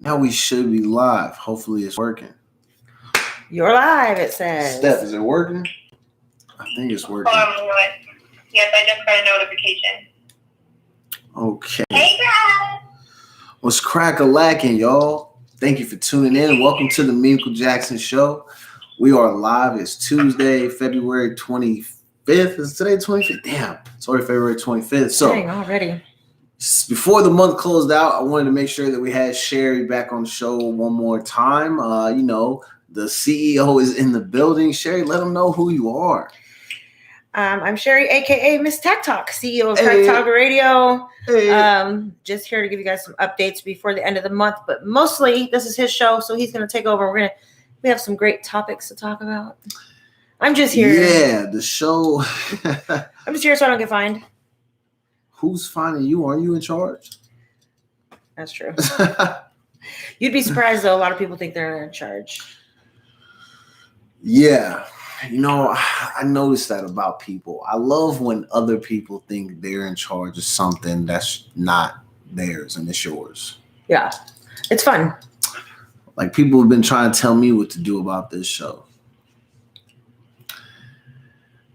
Now we should be live. Hopefully it's working. You're live, it says. Steph, is it working? I think it's working. Yes, I just got a notification. Okay. Hey, guys. What's crack-a-lacking, y'all? Thank you for tuning in. Welcome to the Memechel Jackson Show. We are live. It's Tuesday, February 25th. Is today 25th? Damn. It's already February 25th. So, dang, already. Before the month closed out, I wanted to make sure that we had Sherry back on the show one more time. The CEO is in the building. Sherry, let them know who you are. I'm Sherry, a.k.a. Miss Tech Talk, CEO of Tech Talk Radio. Hey. Just here to give you guys some updates before the end of the month. But mostly, this is his show, so he's going to take over. We have some great topics to talk about. I'm just here. Yeah, the show. I'm just here so I don't get fined. Who's finding you? Are you in charge? That's true. You'd be surprised, though. A lot of people think they're in charge. Yeah. I noticed that about people. I love when other people think they're in charge of something that's not theirs and it's yours. Yeah. It's fun. Like, people have been trying to tell me what to do about this show.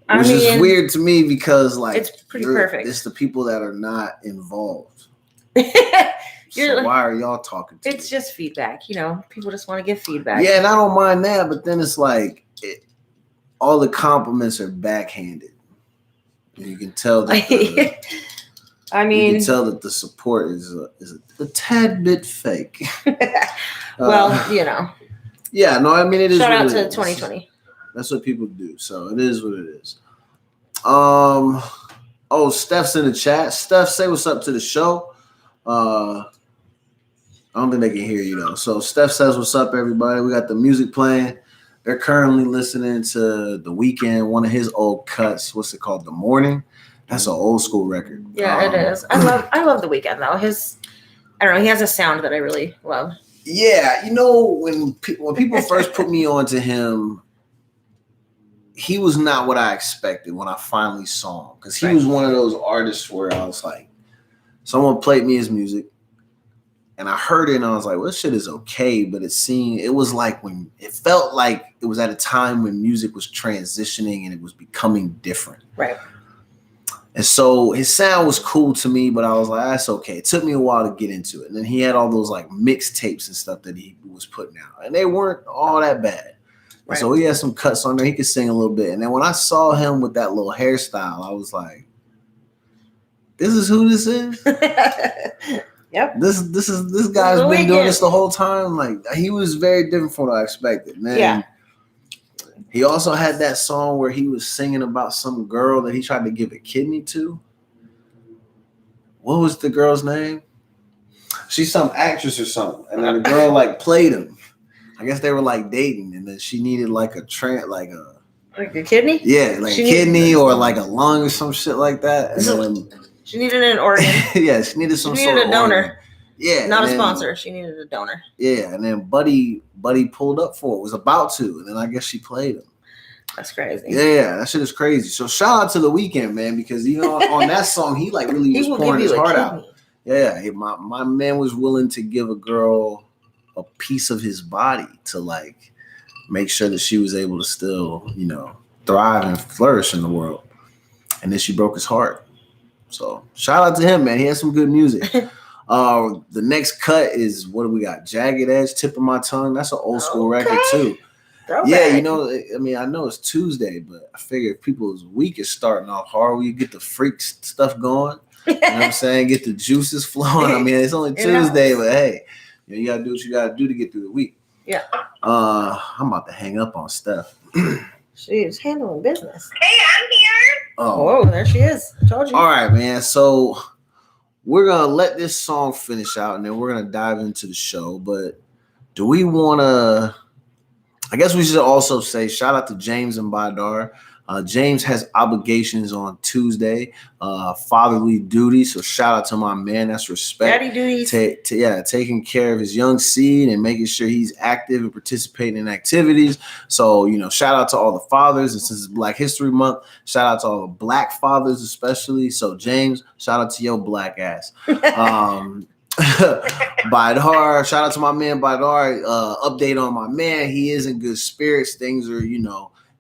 Which is weird to me because, like, it's pretty perfect. It's the people that are not involved. So why are y'all talking to me? It's just feedback. People just want to give feedback. Yeah, and I don't mind that, but then it's like all the compliments are backhanded. You can tell that. You can tell that the support is a tad bit fake. Well, Yeah, no, I mean it is. Shout out to 2020. That's what people do. So it is what it is. Steph's in the chat. Steph, say what's up to the show. I don't think they can hear you though. So Steph says what's up, everybody. We got the music playing. They're currently listening to The Weeknd, one of his old cuts. What's it called? The Morning. That's an old school record. Yeah, it is. I love The Weeknd though. I don't know. He has a sound that I really love. Yeah, when people first put me on to him, he was not what I expected when I finally saw him. Because he was one of those artists where I was like, someone played me his music, and I heard it, and I was like, well, this shit is okay. But it felt like it was at a time when music was transitioning and it was becoming different. Right. And so his sound was cool to me, but I was like, that's okay. It took me a while to get into it. And then he had all those like mixtapes and stuff that he was putting out, and they weren't all that bad. Right. So he had some cuts on there. He could sing a little bit. And then when I saw him with that little hairstyle, I was like, this is who this is? Yep. This guy's been doing this the whole time. Like, he was very different from what I expected, man. Yeah. He also had that song where he was singing about some girl that he tried to give a kidney to. What was the girl's name? She's some actress or something. And then the girl like played him. I guess they were like dating, and then she needed like a kidney? Yeah, like a kidney or like a lung or some shit like that. And then, she needed an organ. Yeah, she needed sort of a donor. Organ. Yeah. Not a sponsor. She needed a donor. Yeah, and then Buddy pulled up for it, was about to, and then I guess she played him. That's crazy. Yeah, that shit is crazy. So shout out to The Weeknd, man, because on that song, he like really was pouring his heart out. Yeah, my man was willing to give a girl a piece of his body to like make sure that she was able to still, thrive and flourish in the world. And then she broke his heart. So shout out to him, man. He has some good music. The next cut is, what do we got? Jagged Edge, Tip of My Tongue. That's an old school record too. Throwback. Yeah, I know it's Tuesday, but I figure if people's week is starting off hard, you get the freak stuff going. You know what I'm saying? Get the juices flowing. I mean, it's only Tuesday, but hey, you gotta do what you gotta do to get through the week. Yeah. I'm about to hang up on Steph. She's handling business. Hey, I'm here. Oh, there she is. I told you. All right, man. So we're gonna let this song finish out, and then we're gonna dive into the show. But do we wanna? I guess we should also say shout out to James and Badar. James has obligations on Tuesday, fatherly duty. So shout out to my man. That's respect. Daddy duties. Taking care of his young seed and making sure he's active and participating in activities. So, shout out to all the fathers. And since it's Black History Month, shout out to all the Black fathers especially. So James, shout out to your black ass. Baidar, shout out to my man Baidar. Update on my man. He is in good spirits. Things are,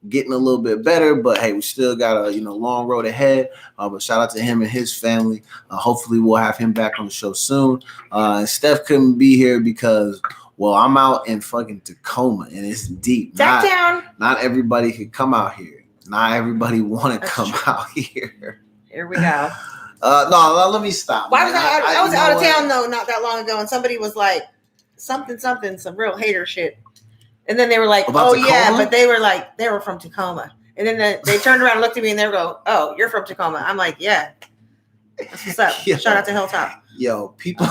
getting a little bit better, but hey, we still got a long road ahead. But shout out to him and his family. Hopefully we'll have him back on the show soon. And Steph couldn't be here because, well, I'm out in fucking Tacoma and it's deep. Not everybody could come out here. Not everybody want to come out here. Here we go. No, let me stop. Why was I was out of town though, not that long ago, and somebody was like, something, some real hater shit. And then they were like, about Tacoma? Yeah, but they were like, they were from Tacoma. And then they turned around and looked at me and they go, oh, you're from Tacoma. I'm like, yeah. That's what's up. Yo, shout out to Hilltop. Yo, people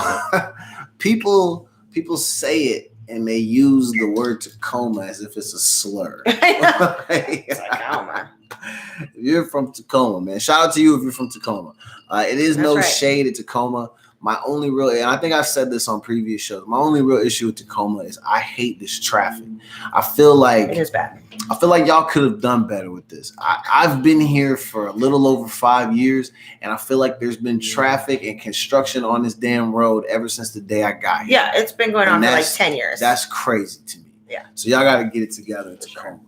say it and they use the word Tacoma as if it's a slur. It's like, oh man. If you're from Tacoma, man. Shout out to you if you're from Tacoma. It is no shade at Tacoma. My only real, and I think I've said this on previous shows, my only real issue with Tacoma is I hate this traffic. I feel like it is bad. I feel like y'all could have done better with this. I've been here for a little over 5 years, and I feel like there's been traffic and construction on this damn road ever since the day I got here. Yeah, it's been going on for like 10 years. That's crazy to me. Yeah. So y'all got to get it together in Tacoma.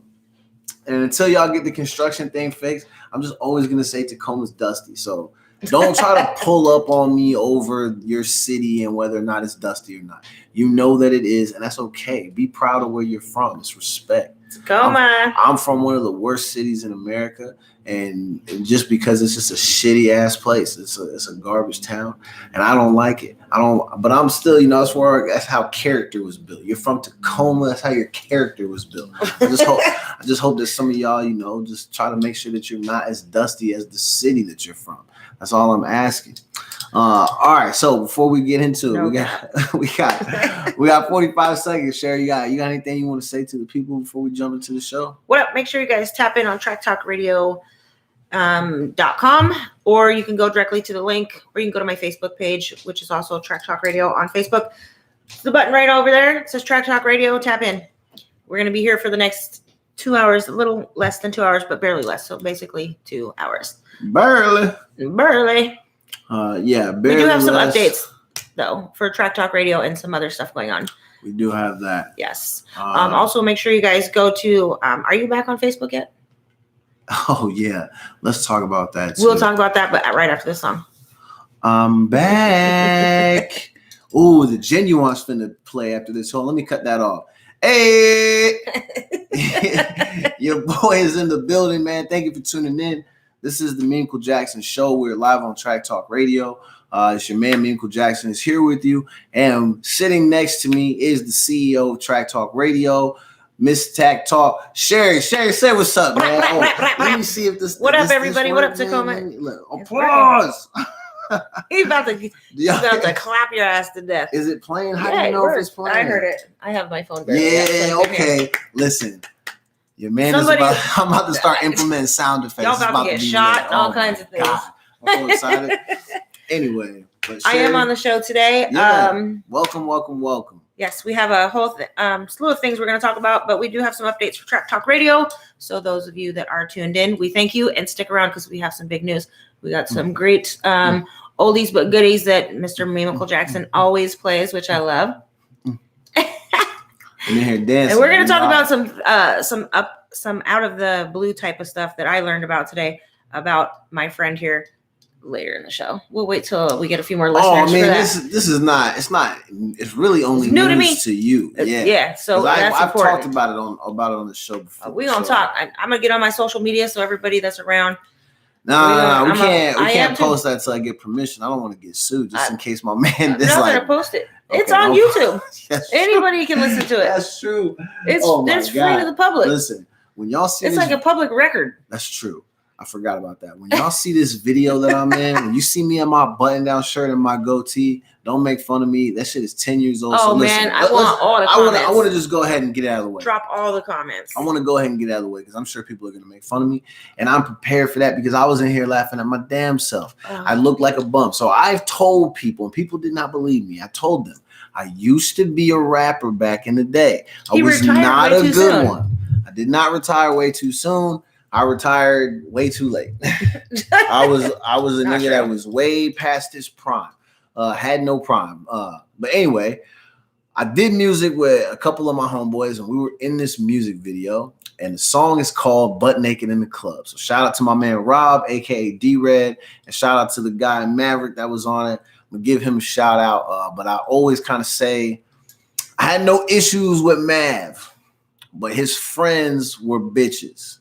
And until y'all get the construction thing fixed, I'm just always going to say Tacoma's dusty. So don't try to pull up on me over your city and whether or not it's dusty or not. You know that it is, and that's okay. Be proud of where you're from. It's respect. I'm from one of the worst cities in America, and just because it's just a shitty ass place, it's a garbage town, and I don't like it. But I'm still, that's how character was built. You're from Tacoma, that's how your character was built. I just hope that some of y'all, just try to make sure that you're not as dusty as the city that you're from. That's all I'm asking. All right. So before we get into it, we got 45 seconds. Sherry, you got anything you want to say to the people before we jump into the show? What up? Make sure you guys tap in on tracktalkradio.com, or you can go directly to the link, or you can go to my Facebook page, which is also Track Talk Radio on Facebook. It's the button right over there. It says Track Talk Radio. Tap in. We're going to be here for the next 2 hours, a little less than 2 hours, but barely less. So basically 2 hours. Barely. Barely. Barely. We do have some updates though for Track Talk Radio and some other stuff going on. We do have that. Yes. Also make sure you guys go to, are you back on Facebook yet? Oh yeah. Let's talk about that too. We'll talk about that, but right after this song. I'm back. Ooh, the Genuine's finna play after this. Hold on, let me cut that off. Hey, your boy is in the building, man. Thank you for tuning in. This is the Memechel Jackson Show. We're live on Track Talk Radio. It's your man, Memechel Jackson, is here with you. And sitting next to me is the CEO of Track Talk Radio, Miss Tack Talk. Sherry, say what's up, man. Let me see if this. What up, everybody? What up, Tacoma? Applause. He's about to clap your ass to death. Is it playing? How do you know if it's playing? I heard it. I have my phone. Yeah, okay. Listen. Your man I'm about to start implementing sound effects. Y'all about to get shot and all kinds of things. God. I'm so excited. Anyway. But Sherry, I am on the show today. Yeah. Welcome. Yes, we have a whole slew of things we're going to talk about, but we do have some updates for Track Talk Radio. So those of you that are tuned in, we thank you, and stick around because we have some big news. We got some great oldies but goodies that Mr. Memechel Jackson always plays, which I love. And we're going to talk about some out of the blue type of stuff that I learned about today about my friend here later in the show. We'll wait till we get a few more listeners. Oh man, this is not. It's really only new news to you. Yeah. So I've talked about it on the show before. We gonna talk. I'm gonna get on my social media so everybody that's around. No, we can't post that till I get permission. I don't want to get sued, just in case my man. I'm not gonna post it. Okay, it's on YouTube. Anybody can listen to it. That's true. It's free to the public. Listen, when y'all see it's like a public record. That's true. I forgot about that. When y'all see this video that I'm in, when you see me in my button-down shirt and my goatee, don't make fun of me. That shit is 10 years old. Oh, so listen, man, I want all the comments. I want to just go ahead and get it out of the way. Drop all the comments. I want to go ahead and get it out of the way because I'm sure people are going to make fun of me. And I'm prepared for that because I was in here laughing at my damn self. I look like a bum. So I've told people, and people did not believe me. I told them, I used to be a rapper back in the day. I was not a good one. I did not retire way too soon. I retired way too late. I was a nigga that was way past his prime. had no problem. But anyway, I did music with a couple of my homeboys, and we were in this music video, and the song is called Butt Naked in the Club. So shout out to my man Rob, aka D-Red, and shout out to the guy Maverick that was on it. I'm gonna give him a shout out. But I always kind of say I had no issues with Mav, but his friends were bitches.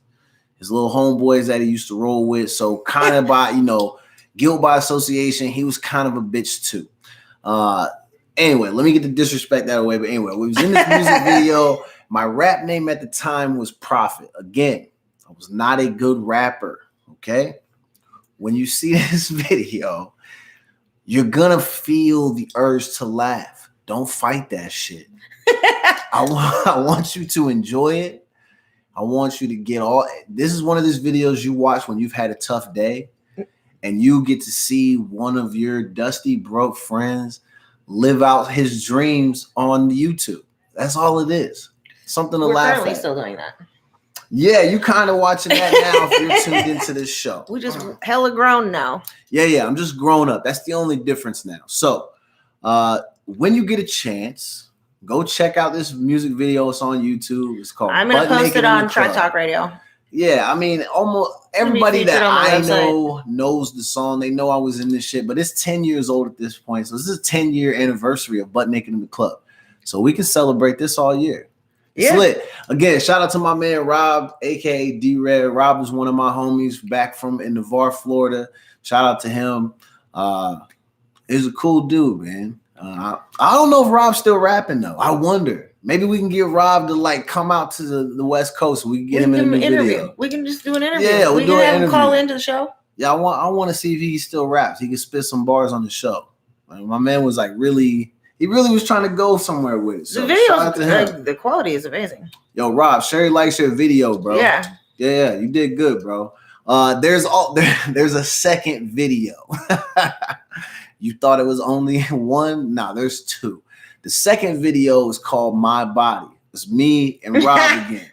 His little homeboys that he used to roll with. So kind of by, guilt by association, he was kind of a bitch too. Anyway, let me get the disrespect out of the way. But anyway, we was in this music video. My rap name at the time was Prophet. Again, I was not a good rapper, okay? When you see this video, you're gonna feel the urge to laugh. Don't fight that shit. I want you to enjoy it. I want you to get this is one of these videos you watch when you've had a tough day and you get to see one of your dusty, broke friends live out his dreams on YouTube. That's all it is. Something to laugh at. We're currently still doing that. Yeah, you kind of watching that now if you're tuned into this show. We just hella grown now. Yeah, I'm just grown up. That's the only difference now. So when you get a chance, go check out this music video. It's on YouTube. It's called I'm going to post it on Track Talk Radio. Yeah, I mean, almost everybody that I know knows the song. They know I was in this shit, but it's 10 years old at this point. So this is a 10-year anniversary of Butt Naked in the Club. So we can celebrate this all year. It's lit. Again, shout out to my man Rob, aka D-Red. Rob is one of my homies back from in Navarre, Florida. Shout out to him. He's a cool dude, man. I don't know if Rob's still rapping though. I wonder. Maybe we can get Rob to come out to the West Coast. So we can get him in the video. We can just do an interview. Yeah, we can have him call into the show. Yeah, I want to see if he still raps. He can spit some bars on the show. My man was he really was trying to go somewhere with it. So the video, the quality is amazing. Yo, Rob, Sherry likes your video, bro. Yeah, you did good, bro. There's a second video. You thought it was only one? Nah, there's two. The second video is called My Body. It's me and Rob again.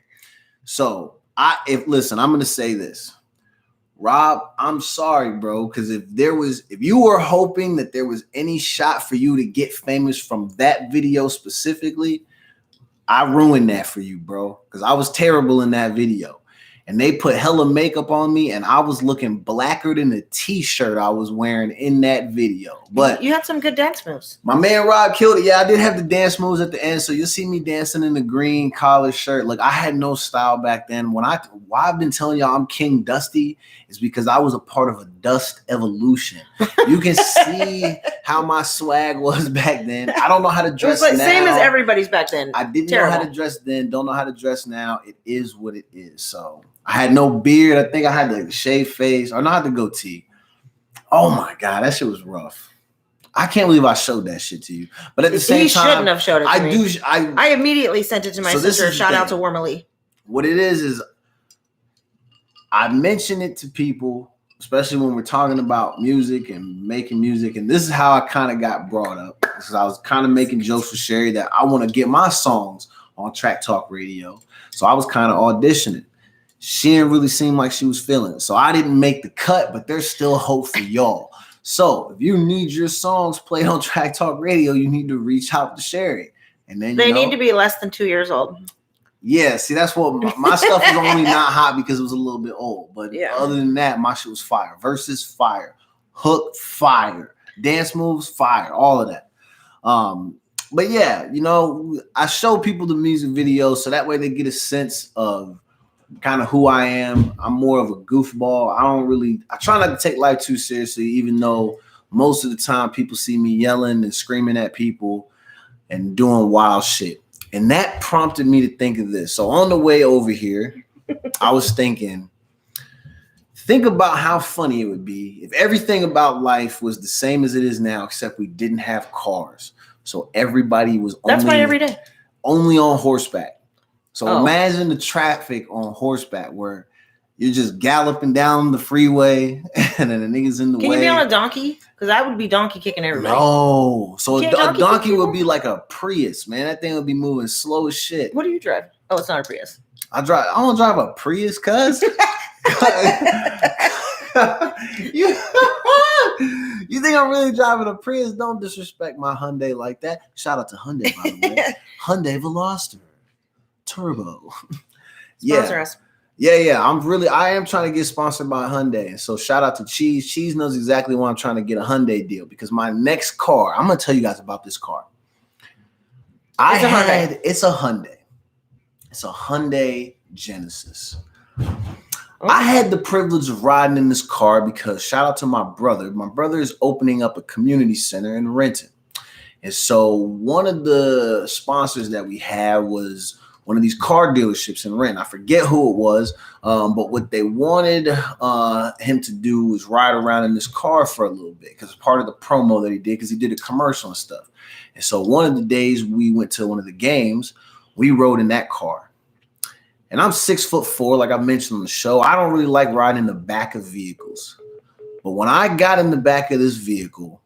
So I'm gonna say this. Rob, I'm sorry, bro, because if you were hoping that there was any shot for you to get famous from that video specifically, I ruined that for you, bro, because I was terrible in that video. And they put hella makeup on me, and I was looking blacker than the t-shirt I was wearing in that video. But you had some good dance moves. My man Rob killed it. Yeah, I did have the dance moves at the end, so you'll see me dancing in the green collar shirt. Look, I had no style back then. Why I've been telling y'all I'm King Dusty is because I was a part of a dust evolution. You can see how my swag was back then. I don't know how to dress now. Same as everybody's back then. I didn't know how to dress then. Don't know how to dress now. It is what it is. So I had no beard. I think I had the shaved face, or not the goatee. Oh my God, that shit was rough. I can't believe I showed that shit to you. But at the same time, he shouldn't have showed it to me. I immediately sent it to my sister. Shout out to Wormely. What it is I mention it to people, especially when we're talking about music and making music. And this is how I kind of got brought up. Because I was kind of making jokes with Sherry that I want to get my songs on Track Talk Radio. So I was kind of auditioning. She didn't really seem like she was feeling it. So I didn't make the cut, but there's still hope for y'all. So if you need your songs played on Track Talk Radio, you need to reach out to Sherry. And then they need to be less than 2 years old. Yeah, see, that's what my stuff was only not hot because it was a little bit old. But other than that, my shit was fire. Verses, fire. Hook, fire. Dance moves, fire. All of that. But yeah, I show people the music videos so that way they get a sense of kind of who I am. I'm more of a goofball. I try not to take life too seriously, even though most of the time people see me yelling and screaming at people and doing wild shit. And that prompted me to think of this. So on the way over here, I was thinking, think about how funny it would be if everything about life was the same as it is now, except we didn't have cars. So everybody was only on horseback. So imagine the traffic on horseback where you're just galloping down the freeway and then the niggas in the way. Can you be on a donkey? Because I would be donkey kicking everybody. No. So a donkey would be like a Prius, man. That thing would be moving slow as shit. What do you drive? Oh, it's not a Prius. I don't drive a Prius, cuz. You think I'm really driving a Prius? Don't disrespect my Hyundai like that. Shout out to Hyundai, by the way. Hyundai Veloster Turbo. Sponsor us. Yeah. I am trying to get sponsored by Hyundai. And so shout out to Cheese. Cheese knows exactly why I'm trying to get a Hyundai deal because my next car, I'm going to tell you guys about this car. It's a Hyundai. It's a Hyundai Genesis. I had the privilege of riding in this car because shout out to my brother. My brother is opening up a community center in Renton. And so one of the sponsors that we had was one of these car dealerships in Renton. I forget who it was, but what they wanted him to do was ride around in this car for a little bit because it's part of the promo that he did because he did a commercial and stuff. And so one of the days we went to one of the games, we rode in that car. And I'm 6'4", like I mentioned on the show. I don't really like riding in the back of vehicles. But when I got in the back of this vehicle,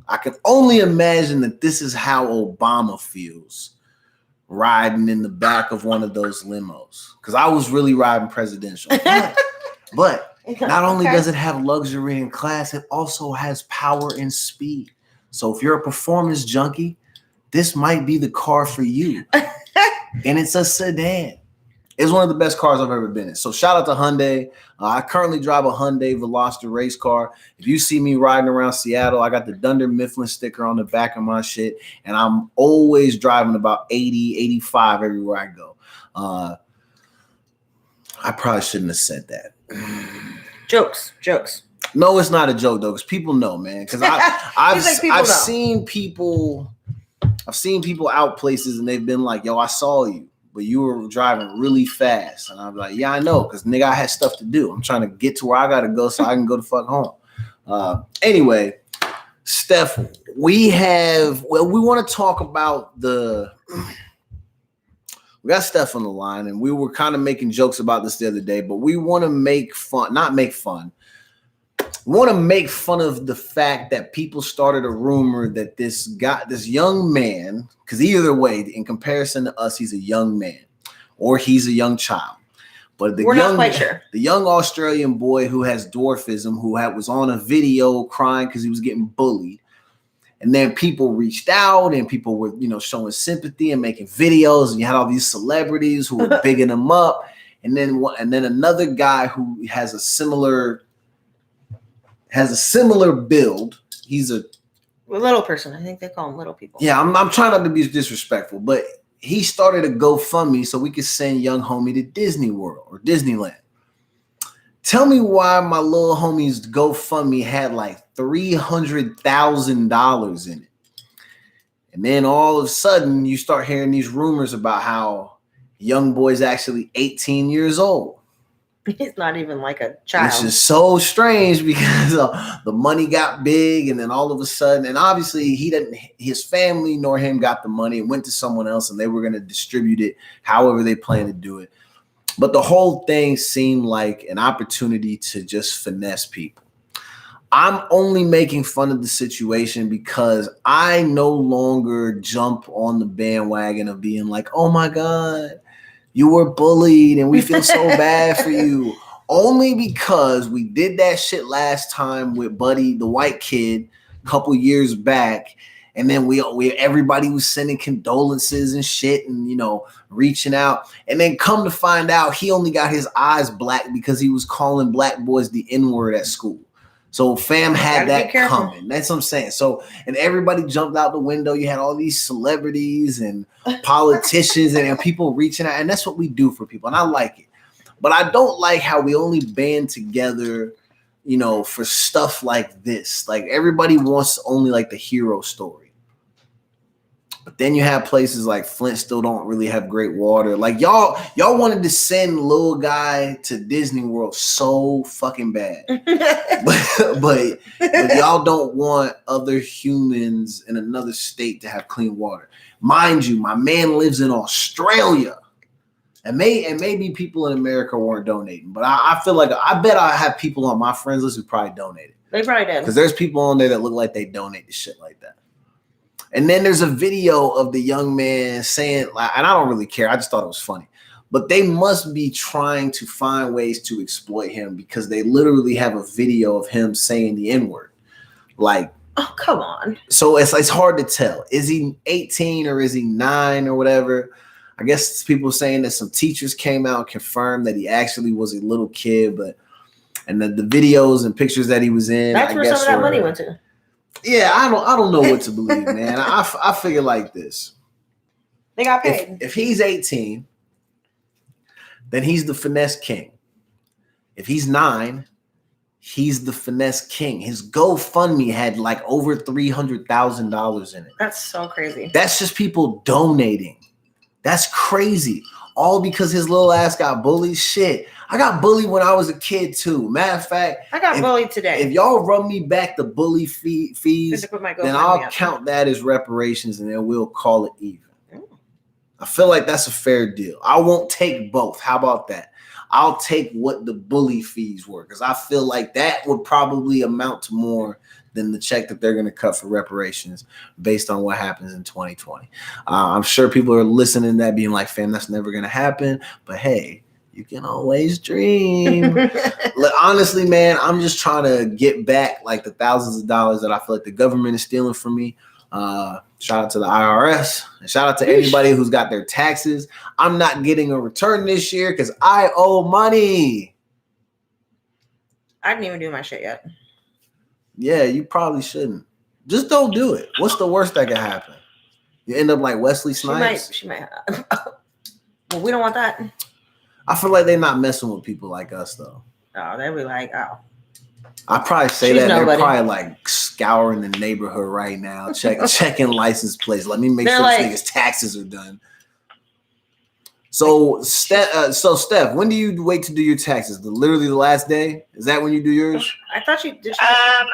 I can only imagine that this is how Obama feels riding in the back of one of those limos. Because I was really riding presidential. But not only does it have luxury and class, it also has power and speed. So if you're a performance junkie, this might be the car for you. And it's a sedan. It's one of the best cars I've ever been in. So shout out to Hyundai. I currently drive a Hyundai Veloster race car. If you see me riding around Seattle, I got the Dunder Mifflin sticker on the back of my shit. And I'm always driving about 80, 85 everywhere I go. I probably shouldn't have said that. Jokes. No, it's not a joke though, because people know, man. Because I've seen people out places and they've been like, yo, I saw you. But you were driving really fast. And I'm like, yeah, I know. Because, nigga, I had stuff to do. I'm trying to get to where I got to go so I can go the fuck home. Anyway, Steph, we want to talk about we got Steph on the line. And we were kind of making jokes about this the other day. But we want to make fun. We want to make fun of the fact that people started a rumor that this young man, because either way, in comparison to us, he's a young man or he's a young child. But we're not quite sure. The young Australian boy who has dwarfism, who was on a video crying because he was getting bullied. And then people reached out and people were, showing sympathy and making videos. And you had all these celebrities who were bigging him up. And then another guy who has a similar build. He's a little person. I think they call them little people. Yeah, I'm trying not to be disrespectful, but he started a GoFundMe so we could send young homie to Disney World or Disneyland. Tell me why my little homie's GoFundMe had like $300,000 in it. And then all of a sudden you start hearing these rumors about how young boy's actually 18 years old. He's not even like a child. Which is so strange because the money got big and then all of a sudden, and obviously his family nor him got the money and went to someone else and they were going to distribute it however they plan to do it. But the whole thing seemed like an opportunity to just finesse people. I'm only making fun of the situation because I no longer jump on the bandwagon of being like, oh my God, you were bullied and we feel so bad for you. Only because we did that shit last time with Buddy, the white kid, a couple years back. And then everybody was sending condolences and shit and, reaching out. And then come to find out he only got his eyes black because he was calling black boys the N-word at school. So fam had that coming. That's what I'm saying. So, and everybody jumped out the window. You had all these celebrities and politicians and people reaching out. And that's what we do for people. And I like it. But I don't like how we only band together, for stuff like this. Like everybody wants only like the hero story. But then you have places like Flint still don't really have great water. Like y'all wanted to send little guy to Disney World so fucking bad. but y'all don't want other humans in another state to have clean water. Mind you, my man lives in Australia. And maybe people in America weren't donating. But I feel like I bet I have people on my friends list who probably donated. They probably did. Because there's people on there that look like they donate to shit like that. And then there's a video of the young man saying, and I don't really care. I just thought it was funny. But they must be trying to find ways to exploit him because they literally have a video of him saying the N-word. Like, oh, come on. So it's hard to tell. Is he 18 or is he 9 or whatever? I guess people saying that some teachers came out and confirmed that he actually was a little kid, and the videos and pictures that he was in. That's where some of that money went to. Yeah, I don't know what to believe, man. I figure like this. They got paid. If he's 18, then he's the finesse king. If he's 9, he's the finesse king. His GoFundMe had like over $300,000 in it. That's so crazy. That's just people donating. That's crazy. All because his little ass got bullied. Shit. I got bullied when I was a kid too. Matter of fact, I got bullied today. If y'all run me back the bully fees, then I'll count that as reparations and then we'll call it even. I feel like that's a fair deal. I won't take both. How about that? I'll take what the bully fees were because I feel like that would probably amount to more than the check that they're going to cut for reparations based on what happens in 2020. I'm sure people are listening to that being like, fam, that's never going to happen. But hey, you can always dream. Honestly, man, I'm just trying to get back like the thousands of dollars that I feel like the government is stealing from me. Shout out to the IRS and shout out to anybody who's got their taxes. I'm not getting a return this year because I owe money. I didn't even do my shit yet. Yeah, you probably shouldn't. Just don't do it. What's the worst that could happen? You end up like Wesley Snipes? She might. Well, we don't want that. I feel like they're not messing with people like us, though. Oh, they'd be like, oh. I probably say She's that. nobody. They're probably like scouring the neighborhood right now, checking license plates. Let me make sure like, this nigga's taxes are done. So, Steph, when do you wait to do your taxes? Literally the last day? Is that when you do yours? I thought you did. I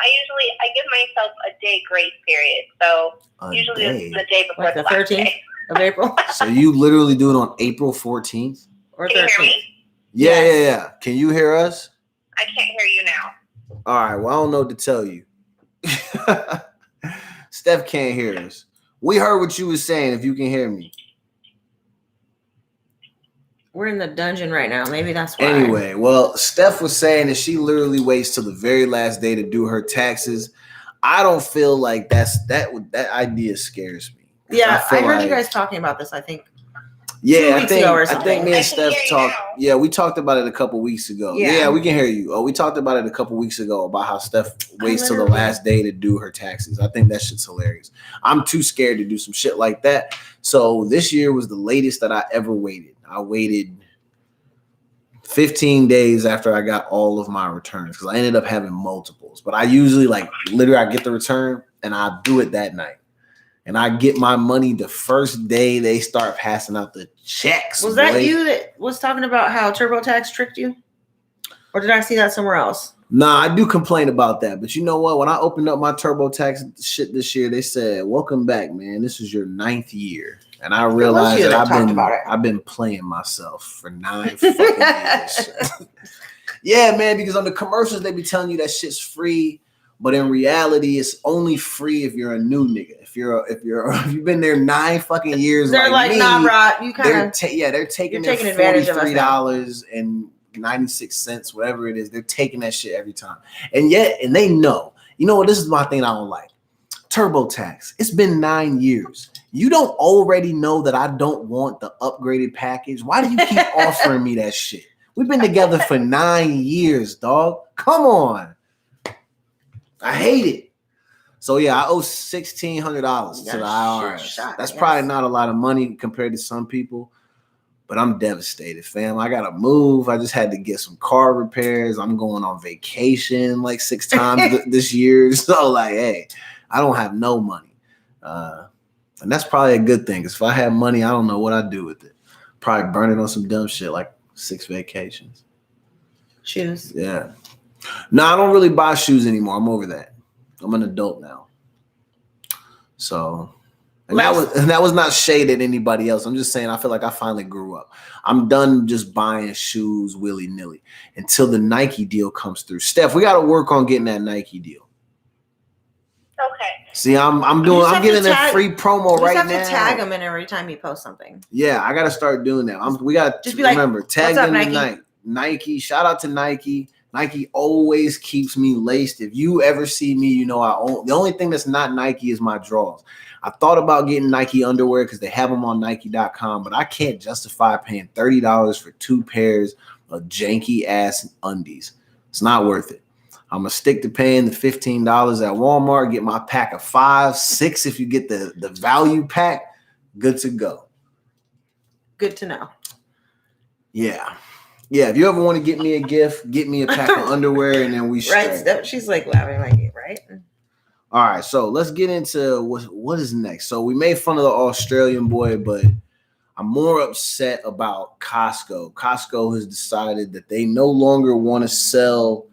give myself a day grace period. So usually it's the day before the 13th of April. So you literally do it on April 14th or 13th? Can you hear me? Yeah. Can you hear us? I can't hear you now. All right. Well, I don't know what to tell you. Steph can't hear us. We heard what you was saying. If you can hear me. We're in the dungeon right now. Maybe that's why. Anyway, well, Steph was saying that she literally waits till the very last day to do her taxes. I don't feel like that idea scares me. Yeah, I heard you guys talking about this. I think. Yeah, I think me and Steph talked. Yeah, we talked about it a couple weeks ago. Yeah, we can hear you. Oh, we talked about it a couple weeks ago about how Steph waits till the last day to do her taxes. I think that shit's hilarious. I'm too scared to do some shit like that. So this year was the latest that I ever waited. I waited 15 days after I got all of my returns because I ended up having multiples. But I usually I get the return and I do it that night. And I get my money the first day they start passing out the checks. Was that you that was talking about how TurboTax tricked you? Or did I see that somewhere else? Nah, I do complain about that. But you know what? When I opened up my TurboTax shit this year, they said, welcome back, man. This is your 9th year. And I realized that I've been playing myself for 9 fucking years. Yeah, man, because on the commercials, they be telling you that shit's free. But in reality, it's only free if you're a new nigga. If you've been there 9 fucking years, they're like me, nah, bro. You kind of they're taking their advantage of $43.96, whatever it is. They're taking that shit every time, and they know. You know what? This is my thing I don't like. TurboTax. It's been 9 years. You don't already know that I don't want the upgraded package. Why do you keep offering me that shit? We've been together for 9 years, dog. Come on. I hate it. So yeah, I owe $1,600 to the IRS. That's probably not a lot of money compared to some people, but I'm devastated, fam. I gotta move. I just had to get some car repairs. I'm going on vacation like 6 times this year. So hey, I don't have no money. And that's probably a good thing, because if I had money, I don't know what I'd do with it. Probably burn it on some dumb shit like 6 vacations. Shoes. Yeah. No, I don't really buy shoes anymore. I'm over that. I'm an adult now. So, and that was not shade at anybody else. I'm just saying I feel like I finally grew up. I'm done just buying shoes willy-nilly until the Nike deal comes through. Steph, we got to work on getting that Nike deal. Okay. See, I'm getting a free promo right now. You have to tag them in every time you post something. Yeah, I got to start doing that. We got to remember, tag them tonight. Nike, shout out to Nike. Nike always keeps me laced. If you ever see me, you know I own. The only thing that's not Nike is my drawers. I thought about getting Nike underwear because they have them on Nike.com, but I can't justify paying $30 for 2 pairs of janky ass undies. It's not worth it. I'm gonna stick to paying the $15 at Walmart. Get my pack of 5, 6 if you get the value pack. Good to go. Good to know. Yeah. If you ever want to get me a gift, get me a pack of underwear, and then we straight. Right. She's like laughing like it, right? All right, so let's get into what is next. So we made fun of the Australian boy, but I'm more upset about Costco. Costco has decided that they no longer want to sell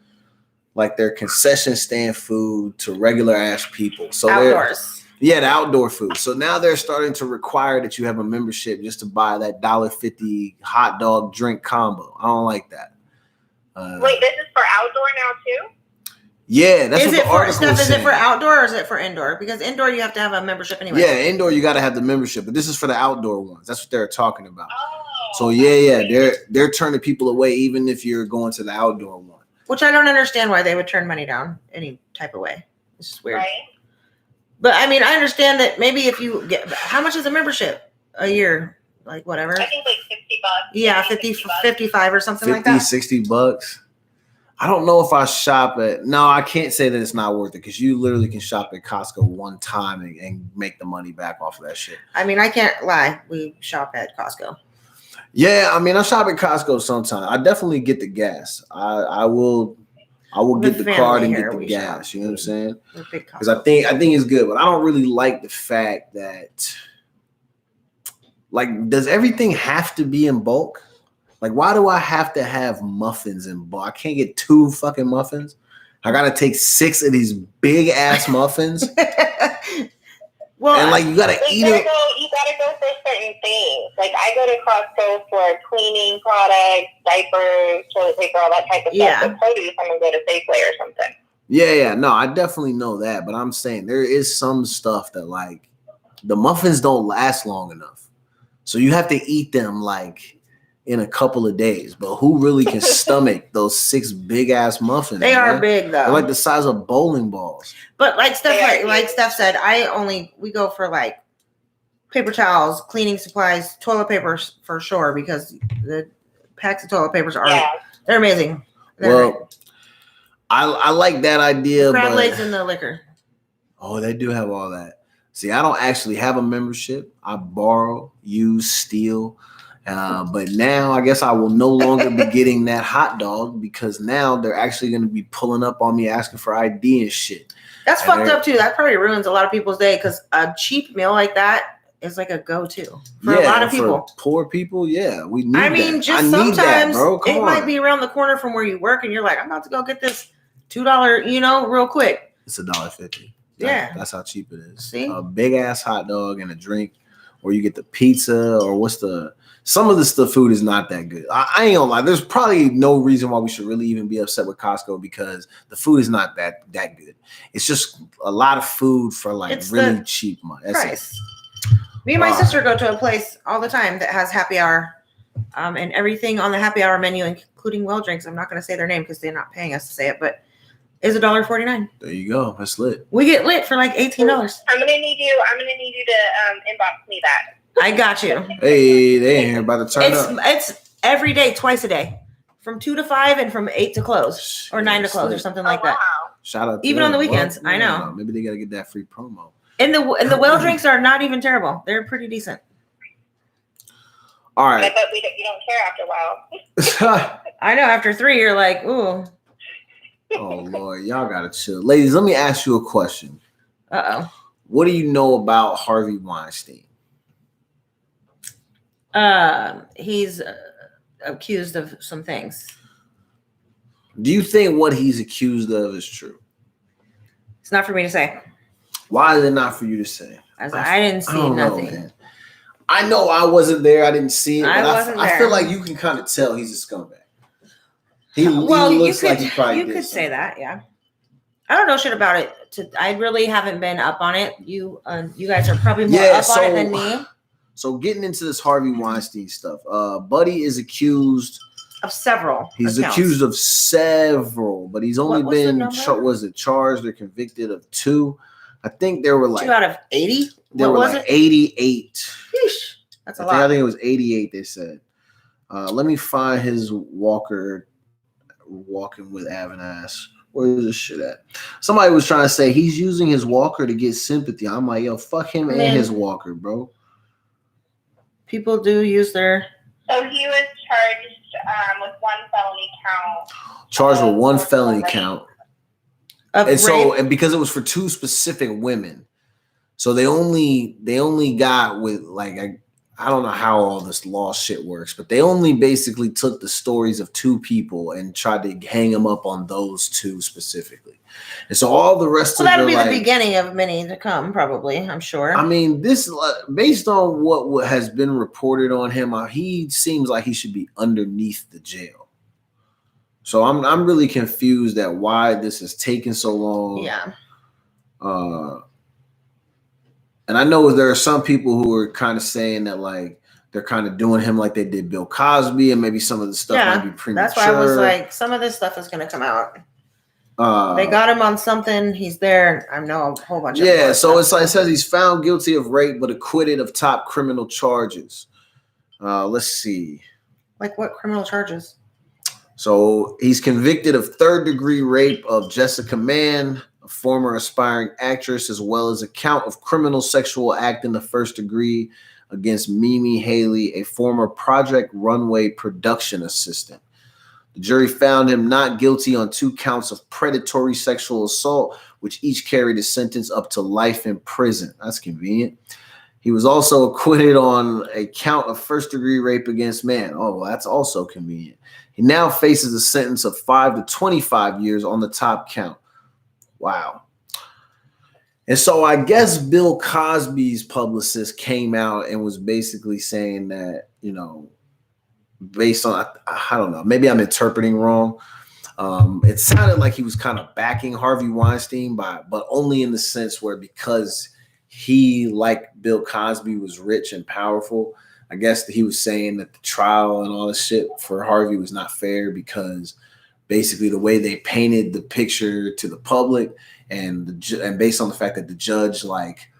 like their concession stand food to regular ass people. So outdoors. The outdoor food. So now they're starting to require that you have a membership just to buy that $1.50 hot dog drink combo. I don't like that. Wait, this is for outdoor now too? Yeah, that's what the article is saying. Is it for outdoor or is it for indoor? Because indoor you have to have a membership anyway. Yeah, indoor you got to have the membership, but this is for the outdoor ones. That's what they're talking about. Oh, so they're turning people away even if you're going to the outdoor one. Which I don't understand why they would turn money down any type of way. It's just weird. Right? But I mean, I understand that maybe if you get, how much is a membership a year? Like whatever. I think like $50. Yeah, 55 or something like that. $60. I don't know if I shop at, no, I can't say that it's not worth it because you literally can shop at Costco one time and make the money back off of that shit. I mean, I can't lie. We shop at Costco. Yeah, I mean, I shop at Costco sometimes. I definitely get the gas. I will get the card and get the gas. Shop. You know what I'm saying? Because I think it's good, but I don't really like the fact that, like, does everything have to be in bulk? Like, why do I have to have muffins in bulk? I can't get 2 fucking muffins. I gotta take 6 of these big ass muffins. Well, and like you gotta eat it. You gotta go for certain things. Like I go to Costco for cleaning products, diapers, toilet paper, all that type of stuff. But produce, I'm gonna go to Safeway or something. Yeah. No, I definitely know that, but I'm saying there is some stuff that like the muffins don't last long enough, so you have to eat them like in a couple of days. But who really can stomach those 6 big ass muffins? They are big though. They're like the size of bowling balls. But like Steph said, we go for like paper towels, cleaning supplies, toilet paper for sure, because the packs of toilet papers they're amazing. I like that idea. Crab legs in the liquor. Oh, they do have all that. See, I don't actually have a membership. I borrow, use, steal. But now I guess I will no longer be getting that hot dog because now they're actually going to be pulling up on me asking for ID and shit. That's fucked up too. That probably ruins a lot of people's day because a cheap meal like that is like a go-to for a lot of people. For poor people, yeah, we need that. I mean, just sometimes it might be around the corner from where you work and you're like, I'm about to go get this $2, real quick. It's $1.50. Yeah. That's how cheap it is. See? A big ass hot dog and a drink, or you get the pizza, or some of the food is not that good. I ain't gonna lie. There's probably no reason why we should really even be upset with Costco because the food is not that good. It's just a lot of food for like really cheap money. That's price. Me and my sister go to a place all the time that has happy hour, and everything on the happy hour menu, including well drinks. I'm not going to say their name because they're not paying us to say it, but is $1.49. There you go. That's lit. We get lit for like $18. I'm gonna need you to inbox me that. I got you. Hey, they ain't here about to turn up. It's every day, twice a day, from 2 to 5 and from 8 to close, or 9 to close, or something like that. Shout out to even them. on the weekends. Well, I know. Maybe they gotta get that free promo. And the well drinks are not even terrible. They're pretty decent. All right. But you don't care after a while. I know. After 3, you're like, ooh. Oh Lord, y'all gotta chill, ladies. Let me ask you a question. What do you know about Harvey Weinstein? He's accused of some things. Do you think what he's accused of is true? It's not for me to say. Why is it not for you to say? I didn't see nothing. Know, I know I wasn't there. I didn't see it. But I feel like you can kind of tell he's a scumbag. He looks like he probably You could say that, yeah. I don't know shit about it. I really haven't been up on it. You guys are probably more up on it than me. So getting into this Harvey Weinstein stuff, Buddy is accused Of several. He's accounts. accused of several, but he's only been charged or convicted of 2. I think there were like 2 out of 80. There were like 88. Yeesh. That's a lot. I think it was 88. They said. Let me find his walking with Avanass. Where is this shit at? Somebody was trying to say he's using his walker to get sympathy. I'm like, yo, fuck him and his walker, bro. People do use their. So he was charged with 1 felony count. Charged with 1 felony count. And because it was for 2 specific women, so they only got with like I don't know how all this law shit works, but they only basically took the stories of 2 people and tried to hang them up on those 2 specifically. And so all the rest of that'll be the beginning of many to come, probably, I'm sure. I mean, this based on what has been reported on him, he seems like he should be underneath the jail. So I'm really confused at why this has taken so long. Yeah. And I know there are some people who are kind of saying that like they're kind of doing him like they did Bill Cosby, and maybe some of the stuff might be premature. That's why I was like, some of this stuff is going to come out. They got him on something. He's there. I know a whole bunch of so it's like it says he's found guilty of rape but acquitted of top criminal charges. Let's see. Like what criminal charges? So he's convicted of 3rd-degree rape of Jessica Mann, a former aspiring actress, as well as a count of criminal sexual act in the 1st degree against Mimi Haley, a former Project Runway production assistant. The jury found him not guilty on 2 counts of predatory sexual assault, which each carried a sentence up to life in prison. That's convenient. He was also acquitted on a count of 1st-degree rape against Mann. Oh, well, that's also convenient. He now faces a sentence of 5 to 25 years on the top count. Wow. And so I guess Bill Cosby's publicist came out and was basically saying that, you know, based on, I don't know, maybe I'm interpreting wrong. It sounded like he was kind of backing Harvey Weinstein, but only in the sense where because he, like Bill Cosby, was rich and powerful, I guess that he was saying that the trial and all this shit for Harvey was not fair because basically the way they painted the picture to the public and based on the fact that the judge like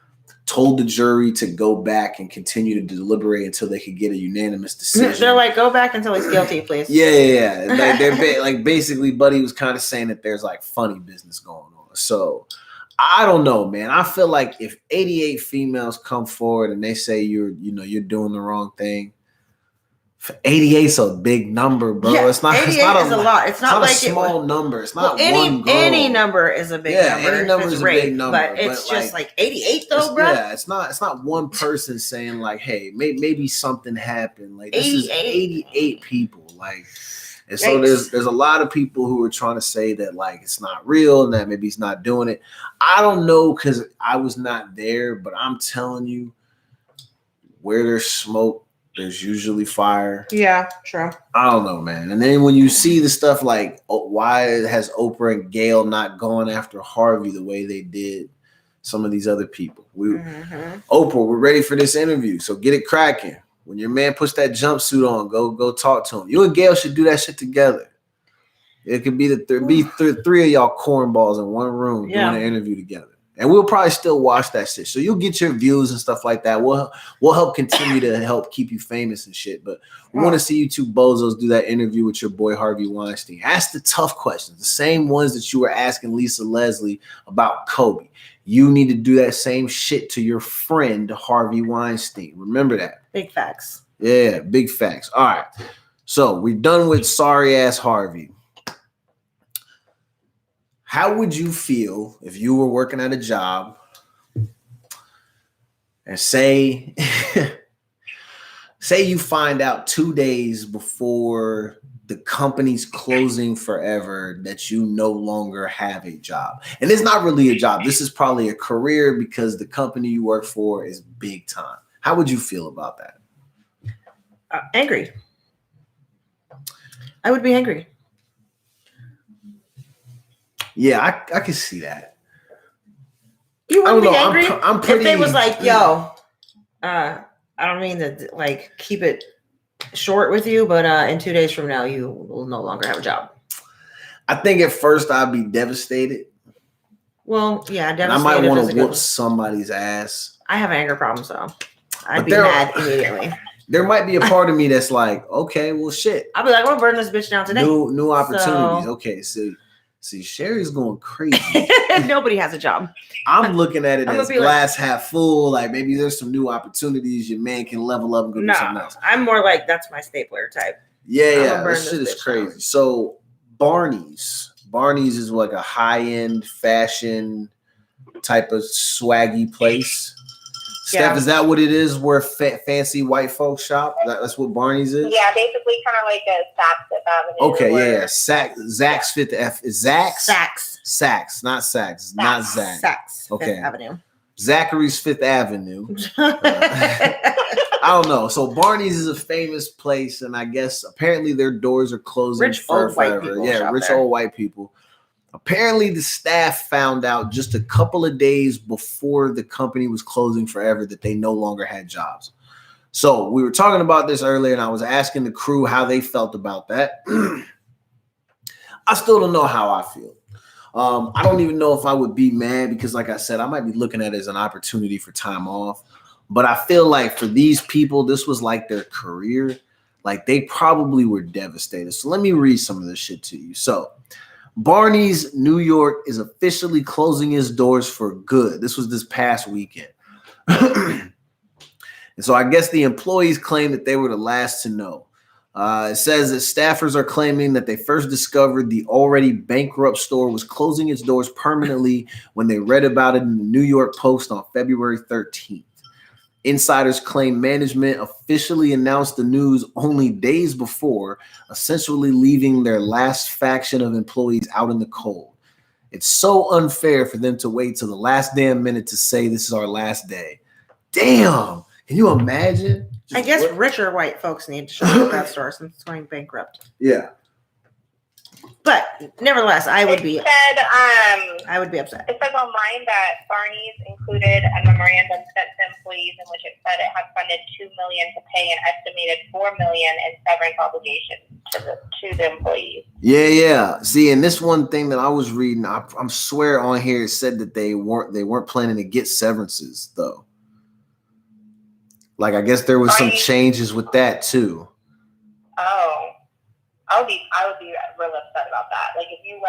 told the jury to go back and continue to deliberate until they could get a unanimous decision. They're like, go back until he's guilty, please. Yeah. Like, they're basically Buddy was kind of saying that there's like funny business going on. So I don't know, man. I feel like if 88 females come forward and they say you're doing the wrong thing, 88 is a big number, bro. Yeah, it's not. 88 is a lot. It's not like a small number. It's not one girl. Any number is a big number. Any number is a big number. But it's just like 88 though, bro. Yeah, it's not one person saying like, hey, maybe something happened. Like this is 88 people. Like, and so there's a lot of people who are trying to say that like it's not real and that maybe he's not doing it. I don't know because I was not there, but I'm telling you, where there's smoke, there's usually fire. Yeah, true. I don't know, man. And then when you see the stuff like, why has Oprah and Gayle not gone after Harvey the way they did some of these other people? Oprah, we're ready for this interview, so get it cracking. When your man puts that jumpsuit on, go talk to him. You and Gayle should do that shit together. It could be three of y'all cornballs in one room doing an interview together. And we'll probably still watch that shit. So you'll get your views and stuff like that. We'll help continue to help keep you famous and shit. But we want to see you two bozos do that interview with your boy Harvey Weinstein. Ask the tough questions, the same ones that you were asking Lisa Leslie about Kobe. You need to do that same shit to your friend Harvey Weinstein. Remember that. Big facts. Yeah, big facts. All right. So we're done with sorry ass Harvey. How would you feel if you were working at a job and say you find out 2 days before the company's closing forever that you no longer have a job? And it's not really a job. This is probably a career because the company you work for is big time. How would you feel about that? Angry. I would be angry. Yeah, I can see that. You wouldn't be angry I'm pretty, if they was like, yo, I don't mean to like keep it short with you, but in 2 days from now, you will no longer have a job. I think at first I'd be devastated. Well, yeah, devastated. And I might want to whoop somebody's ass. I have an anger problem, so I'd be mad immediately. There might be a part of me that's like, okay, well, shit. I'll be like, I'm gonna burn this bitch down today. New opportunities. So... Okay, see, Sherry's going crazy. Nobody has a job. I'm looking at it as glass half full. Like maybe there's some new opportunities. Your man can level up and go do something else. I'm more like that's my stapler type. Yeah. This shit is crazy. Down. So Barney's is like a high-end fashion type of swaggy place. Steph, is that what it is where fancy white folks shop? That's what Barney's is? Yeah, basically kind of like a Saks Fifth Avenue. Okay, yeah. Saks Fifth F. Is Saks? Saks, not Saks. Not Zach. Saks. Okay. Fifth Avenue. Zachary's Fifth Avenue. I don't know. So Barney's is a famous place, and I guess apparently their doors are closing rich old white people. Yeah, rich old white people. Apparently, the staff found out just a couple of days before the company was closing forever that they no longer had jobs. So we were talking about this earlier, and I was asking the crew how they felt about that. I still don't know how I feel. I don't even know if I would be mad because, like I said, I might be looking at it as an opportunity for time off. But I feel like for these people, this was like their career. Like they probably were devastated. So let me read some of this shit to you. So Barney's New York is officially closing its doors for good. This was this past weekend. And so I guess the employees claim that they were the last to know. It says that staffers are claiming that they first discovered the already bankrupt store was closing its doors permanently when they read about it in the New York Post on February 13th. Insiders claim management officially announced the news only days before, essentially leaving their last faction of employees out in the cold. It's so unfair for them to wait till the last damn minute to say this is our last day. Damn! Can you imagine? I guess richer white folks need to shut up that store since it's going bankrupt. Yeah. But nevertheless, I would be upset. It says online that Barney's included a memorandum sent to employees in which it said it had funded $2 million to pay an estimated $4 million in severance obligations to the employees. Yeah. See, and this one thing that I was reading, I swear on here it said that they weren't planning to get severances though. Like I guess there was some changes with that too. Oh. I would be real upset about that. Like if you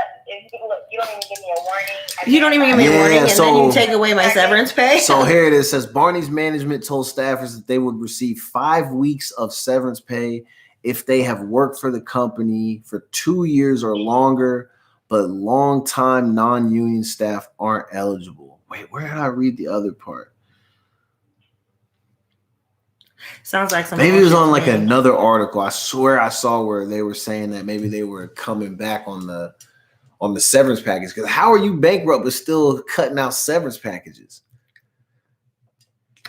don't even give me a warning. You don't even give me a warning, and then you take away my severance pay. So here it is. It says Barney's management told staffers that they would receive 5 weeks of severance pay if they have worked for the company for 2 years or longer, but long-time non-union staff aren't eligible. Wait, where did I read the other part? Sounds like something. Maybe it was on like another article. I swear I saw where they were saying that maybe they were coming back on the severance package. Because how are you bankrupt but still cutting out severance packages?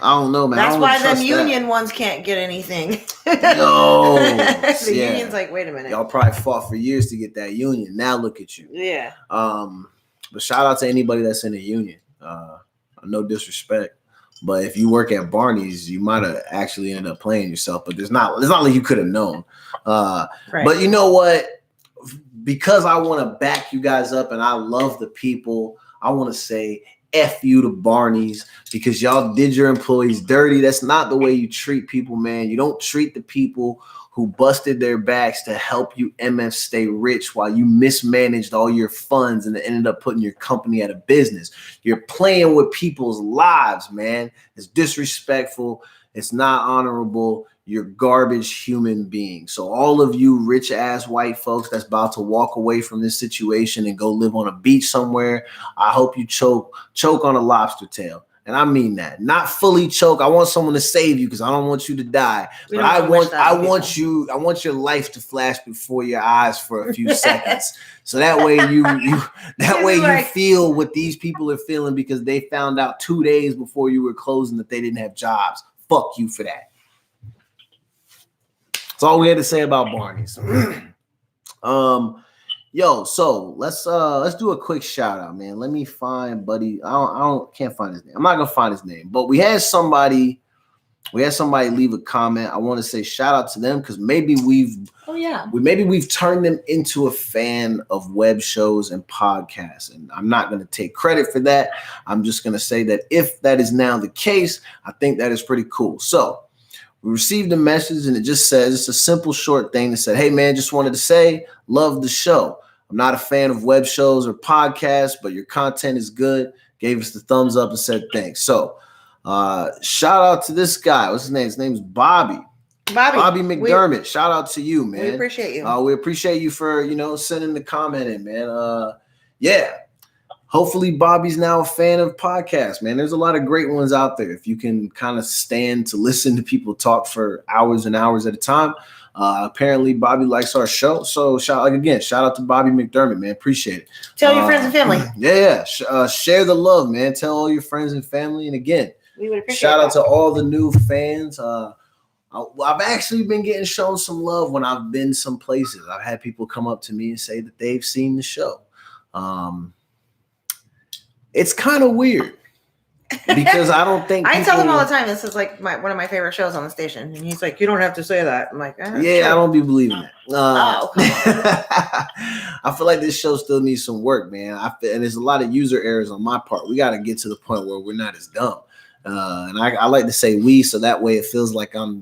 I don't know, man. That's why them union ones can't get anything. No, the union's like, wait a minute. Y'all probably fought for years to get that union. Now look at you. Yeah. But shout out to anybody that's in a union. No disrespect. But if you work at Barney's, you might have actually ended up playing yourself. But it's not like you could have known. Right. But you know what? Because I want to back you guys up and I love the people, I want to say F you to Barney's because y'all did your employees dirty. That's not the way you treat people, man. You don't treat the people who busted their backs to help you MF stay rich while you mismanaged all your funds and ended up putting your company out of business. You're playing with people's lives, man. It's disrespectful. It's not honorable. You're garbage human beings. So all of you rich ass white folks that's about to walk away from this situation and go live on a beach somewhere, I hope you choke on a lobster tail. And I mean that. Not fully choke. I want someone to save you because I don't want you to die. But I want your life to flash before your eyes for a few seconds. So that way you feel what these people are feeling because they found out 2 days before you were closing that they didn't have jobs. Fuck you for that. That's all we had to say about Barney's. Yo, so let's do a quick shout out, man. Let me find buddy. I can't find his name. I'm not gonna find his name, but we had somebody We had somebody leave a comment. I want to say shout out to them because maybe we've turned them into a fan of web shows and podcasts. And I'm not going to take credit for that. I'm just going to say that if that is now the case, I think that is pretty cool. So we received a message and it just says, it's a simple, short thing that said, hey man, just wanted to say, love the show. I'm not a fan of web shows or podcasts, but your content is good. Gave us the thumbs up and said thanks. So shout out to this guy. What's his name? His name's Bobby McDermott. Shout out to you, man. We appreciate you. We appreciate you for, sending the comment in, man. Yeah. Hopefully Bobby's now a fan of podcasts, man. There's a lot of great ones out there. If you can kind of stand to listen to people talk for hours and hours at a time. Apparently Bobby likes our show. So shout out to Bobby McDermott, man. Appreciate it. Tell your friends and family. Share the love, man. Tell all your friends and family. And again, we would appreciate shout out to all the new fans. I've actually been getting shown some love when I've been some places. I've had people come up to me and say that they've seen the show. It's kind of weird because I don't think I tell him all the time. This is like one of my favorite shows on the station, and he's like, "You don't have to say that." I'm like, "Yeah, I don't be believing that." I feel like this show still needs some work, man. And there's a lot of user errors on my part. We got to get to the point where we're not as dumb. And I like to say we, so that way it feels like I'm,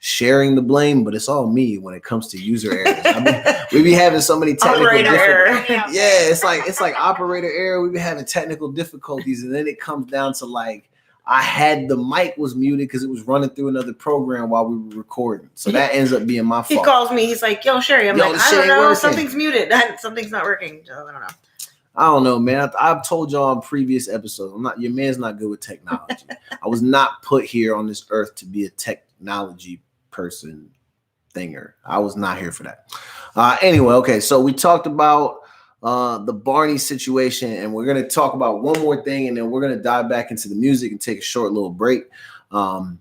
sharing the blame, but it's all me when it comes to user errors. We be having so many technical difficulties. Yeah, it's like operator error. We be having technical difficulties, and then it comes down to like I had the mic was muted because it was running through another program while we were recording. So that ends up being my fault. He calls me. He's like, "Yo, Sherry." I'm like, "I don't know. Working. Something's muted. Something's not working." So I don't know. I don't know, man. I've told y'all in previous episodes, your man's not good with technology. I was not put here on this earth to be a technology person thinger. I was not here for that. Anyway, okay, so we talked about the Barney situation, and we're going to talk about one more thing, and then we're going to dive back into the music and take a short little break. You want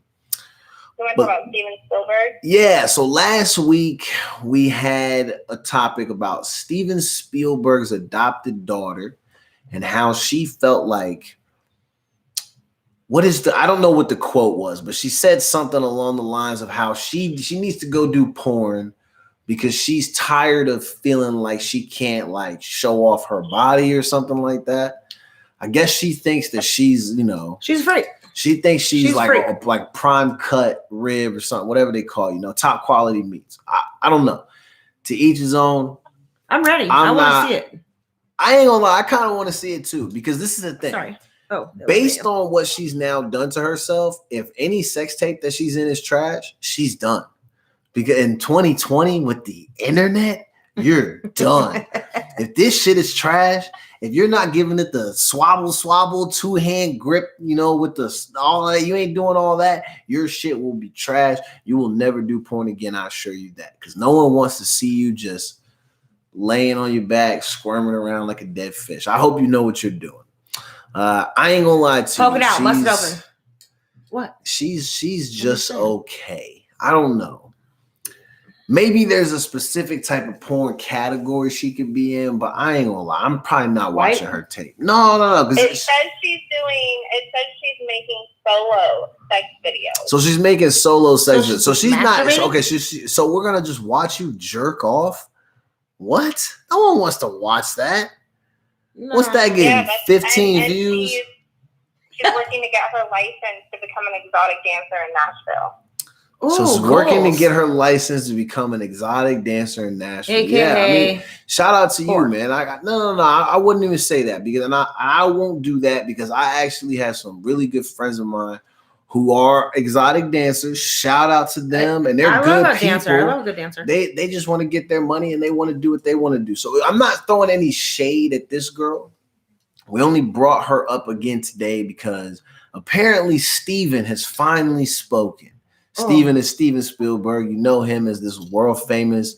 to talk about Steven Spielberg? Yeah, so last week we had a topic about Steven Spielberg's adopted daughter and how she felt like, I don't know what the quote was, but she said something along the lines of how she needs to go do porn because she's tired of feeling like she can't like show off her body or something like that. I guess she thinks that she's, she's free. She thinks she's like a prime cut rib or something, whatever they call, top quality meats. I don't know. To each his own. I'm ready. I want to see it. I ain't gonna lie. I kind of want to see it too because this is the thing. Sorry. Oh, based on what she's now done to herself, if any sex tape that she's in is trash, she's done. Because in 2020 with the internet, you're done. If this shit is trash, if you're not giving it the swabble, two-hand grip, with all that, you ain't doing all that, your shit will be trash. You will never do porn again, I assure you that. Because no one wants to see you just laying on your back, squirming around like a dead fish. I hope you know what you're doing. I ain't gonna lie to you. Poke it out, bust it open. What? She's just okay. I don't know. Maybe there's a specific type of porn category she could be in, but I ain't gonna lie. I'm probably not watching her tape. No. It says she's making solo sex videos. So she's making solo sex videos. So she's not okay. So we're gonna just watch you jerk off. What? No one wants to watch that. No. What's that getting? 15 views? She's working to get her license to become an exotic dancer in Nashville. So she's working to get her license to become an exotic dancer in Nashville. AKA, yeah, I mean, shout out to you, man. No. I wouldn't even say that because I won't do that because I actually have some really good friends of mine who are exotic dancers. Shout out to them, and they're good people. I love a good dancer. They just want to get their money and they want to do what they want to do. So I'm not throwing any shade at this girl. We only brought her up again today because apparently Steven has finally spoken. Steven is Steven Spielberg. You know him as this world famous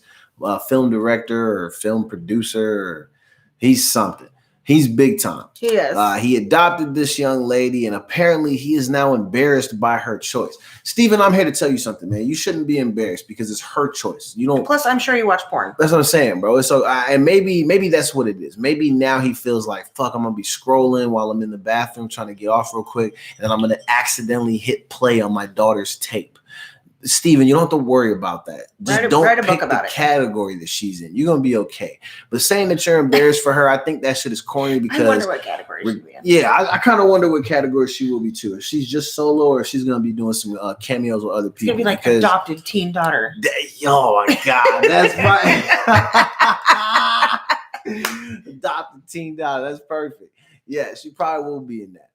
film director or film producer. He's something. He's big time. He is. He adopted this young lady, and apparently he is now embarrassed by her choice. Steven, I'm here to tell you something, man. You shouldn't be embarrassed because it's her choice. You don't. Plus, I'm sure you watch porn. That's what I'm saying, bro. So, and maybe that's what it is. Maybe now he feels like, fuck, I'm gonna be scrolling while I'm in the bathroom trying to get off real quick, and then I'm gonna accidentally hit play on my daughter's tape. Steven, you don't have to worry about that. Just don't pick the category that she's in. You're gonna be okay. But saying that you're embarrassed for her, I think that shit is corny because I wonder what category she'll be in. Yeah, I kind of wonder what category she will be too. If she's just solo or if she's gonna be doing some cameos with other people. It's gonna be like adopted teen daughter. Oh my god, that's right. Adopted teen daughter. That's perfect. Yeah, she probably will be in that.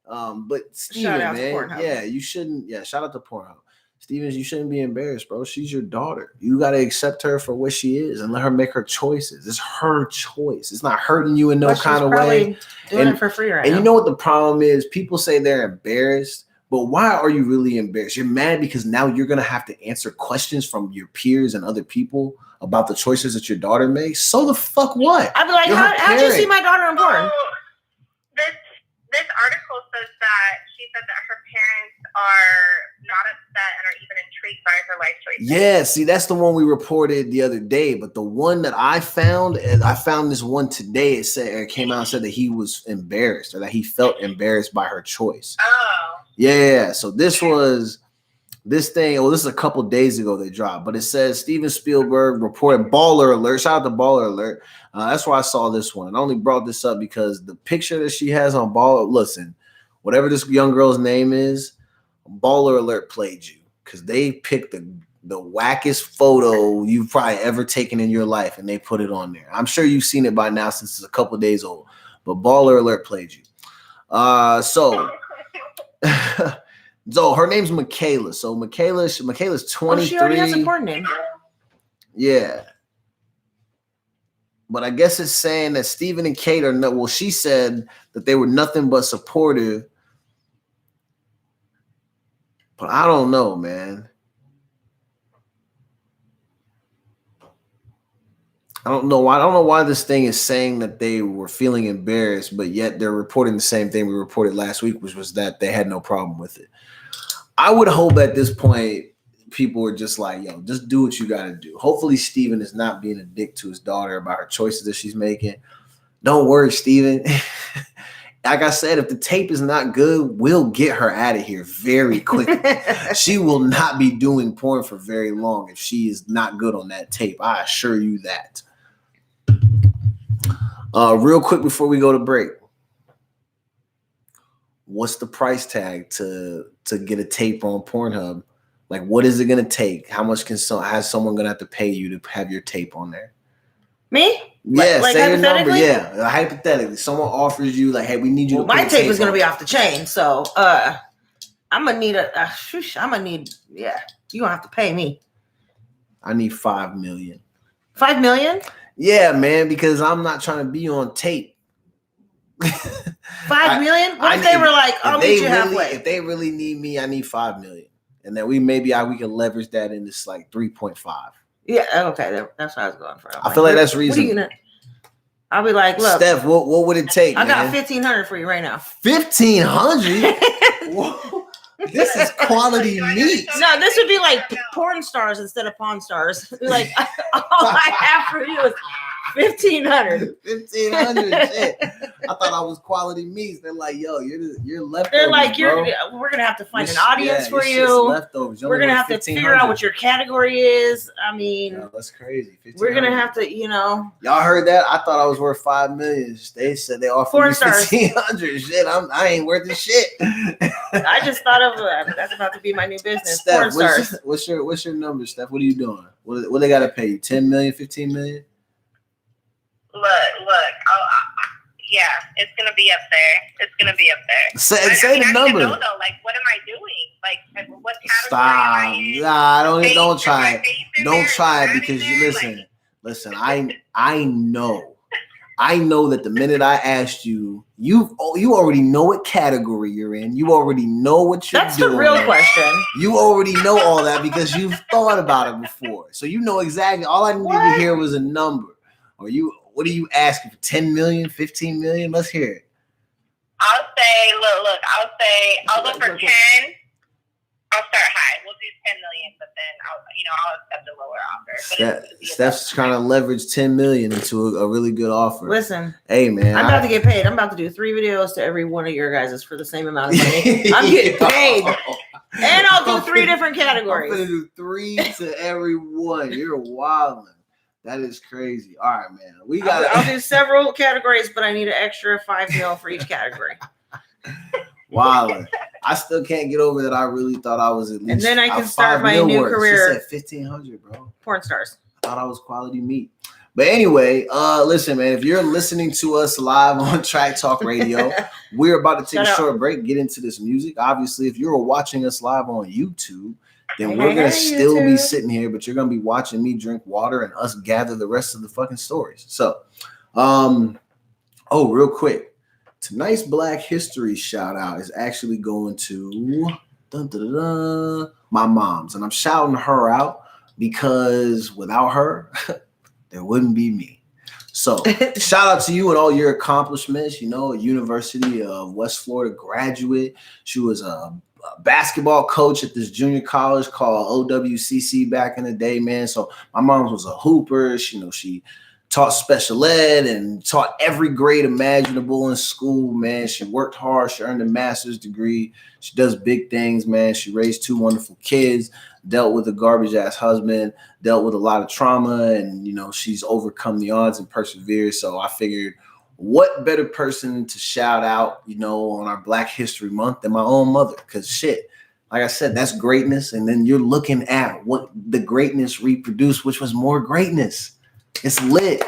But Steven, man, yeah, you shouldn't. Yeah, shout out to Pornhub. Stevens, you shouldn't be embarrassed, bro. She's your daughter. You got to accept her for what she is and let her make her choices. It's her choice. It's not hurting you in no kind of way. Doing it for free right now. And you know what the problem is? People say they're embarrassed, but why are you really embarrassed? You're mad because now you're going to have to answer questions from your peers and other people about the choices that your daughter makes. So the fuck what? I'd be like, how did you see my daughter in porn? This article says that she said that her parents are not upset and are even intrigued by her life choices. Yeah, see, that's the one we reported the other day. But the one that I found, and I found this one today, it came out and said that he was embarrassed or that he felt embarrassed by her choice. Oh. Yeah, so this was this thing. Well, this is a couple days ago they dropped, but it says Steven Spielberg reported baller alert. Shout out to baller alert. That's why I saw this one. I only brought this up because the picture that she has on baller. Listen, whatever this young girl's name is, baller alert played you because they picked the wackest photo you've probably ever taken in your life and they put it on there. I'm sure you've seen it by now since it's a couple days old, but baller alert played you. So her name's Michaela. So Michaela's 23. Oh, she already has a porn name. Yeah. But I guess it's saying that Steven and Kate are no. Well, she said that they were nothing but supportive. But I don't know, man. I don't know why this thing is saying that they were feeling embarrassed, but yet they're reporting the same thing we reported last week, which was that they had no problem with it. I would hope at this point people are just like, yo, just do what you got to do. Hopefully Steven is not being a dick to his daughter about her choices that she's making. Don't worry, Steven. Like I said, if the tape is not good, we'll get her out of here very quickly. She will not be doing porn for very long if she is not good on that tape. I assure you that. Real quick before we go to break. What's the price tag to get a tape on Pornhub? Like, what is it going to take? How much has someone going to have to pay you to have your tape on there? Me? Yeah, like say your number. Yeah, hypothetically, someone offers you like, hey, we need you to. My tape is going to be off the chain, so I'm gonna need yeah. You gonna have to pay me. I need $5 million. $5 million? Yeah, man, because I'm not trying to be on tape. $5 million? What if they were like, I'll meet you halfway? If they really need me, I need $5 million. And then we can leverage that into like 3.5. Yeah, okay. That's what I was going for. I feel like that's reasonable. I'll be like, look, Steph, what would it take? I got $1,500 for you right now. $1,500? Whoa. This is quality meat. No, this would be like porn stars instead of pawn stars. Like, all I have for you is $1,500. $1,500. Shit. I thought I was quality meats. They're like, yo, you're leftovers. They're like, we're gonna have to find an audience for you. Leftovers. We're gonna have to figure out what your category is. I mean, that's crazy. We're gonna have to, Y'all heard that? I thought I was worth $5 million. They said they offered me $1,500. Shit, I ain't worth the shit. I just thought of that's about to be my new business. Steph, what's your number, Steph? What are you doing? What they gotta pay you? $10 million, $15 million? Look. Yeah, it's gonna be up there. It's gonna be up there. Say the number. Know, though, like, what am I doing? Like, what category am I in? Nah, don't try it. Don't try it because you listen. I know that the minute I asked you, you already know what category you're in. You already know what you're doing. That's the real question. You already know all that because you've thought about it before. So you know exactly. All I needed to hear was a number. Or What are you asking for? 10 million, 15 million? Let's hear it. I'll say, look, I'll look for 10. I'll start high. We'll do 10 million, but then I'll accept a lower offer. Steph's trying to leverage 10 million into a really good offer. Listen, hey man, I'm about to get paid. I'm about to do 3 videos to every one of your guys' for the same amount of money. I'm getting paid. And I'll do 3 different categories. I'm gonna do 3 to every one. You're wilding. That is crazy. All right, man. I'll do several categories, but I need an extra 5 mil for each category. Wilding. I still can't get over that. I really thought I was at least. And then I can start my new career. She said 1,500, bro. Porn stars. I thought I was quality meat. But anyway, listen, man. If you're listening to us live on Track Talk Radio, we're about to take a short break. Get into this music. Obviously, if you're watching us live on YouTube, then we're gonna still be sitting here, but you're gonna be watching me drink water and us gather the rest of the fucking stories. So, real quick. Tonight's Black History shout out is actually going to my mom's, and I'm shouting her out because without her, there wouldn't be me. So shout out to you and all your accomplishments. A University of West Florida graduate. She was a basketball coach at this junior college called OWCC back in the day, man. So my mom was a hooper. She taught special ed and taught every grade imaginable in school, man. She worked hard. She earned a master's degree. She does big things, man. She raised 2 wonderful kids, dealt with a garbage-ass husband, dealt with a lot of trauma, and, she's overcome the odds and persevered. So I figured, what better person to shout out, on our Black History Month than my own mother? Because shit, like I said, that's greatness. And then you're looking at what the greatness reproduced, which was more greatness. It's lit.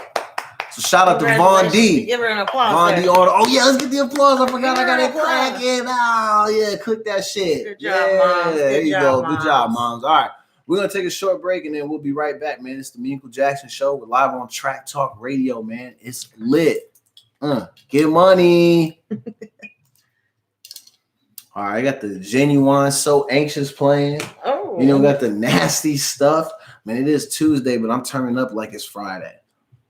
So shout out to Von D. Give her an applause. Von D. Oh yeah, let's get the applause. I forgot I got it cracking. Oh yeah, cook that shit. Good job, Mom. There you go. Good job, moms. All right, we're gonna take a short break and then we'll be right back, man. It's the Memechel Jackson Show. We're live on Track Talk Radio, man. It's lit. Get money. All right, I got the Genuine So Anxious playing. Oh, got the nasty stuff. Man, it is Tuesday, but I'm turning up like it's Friday.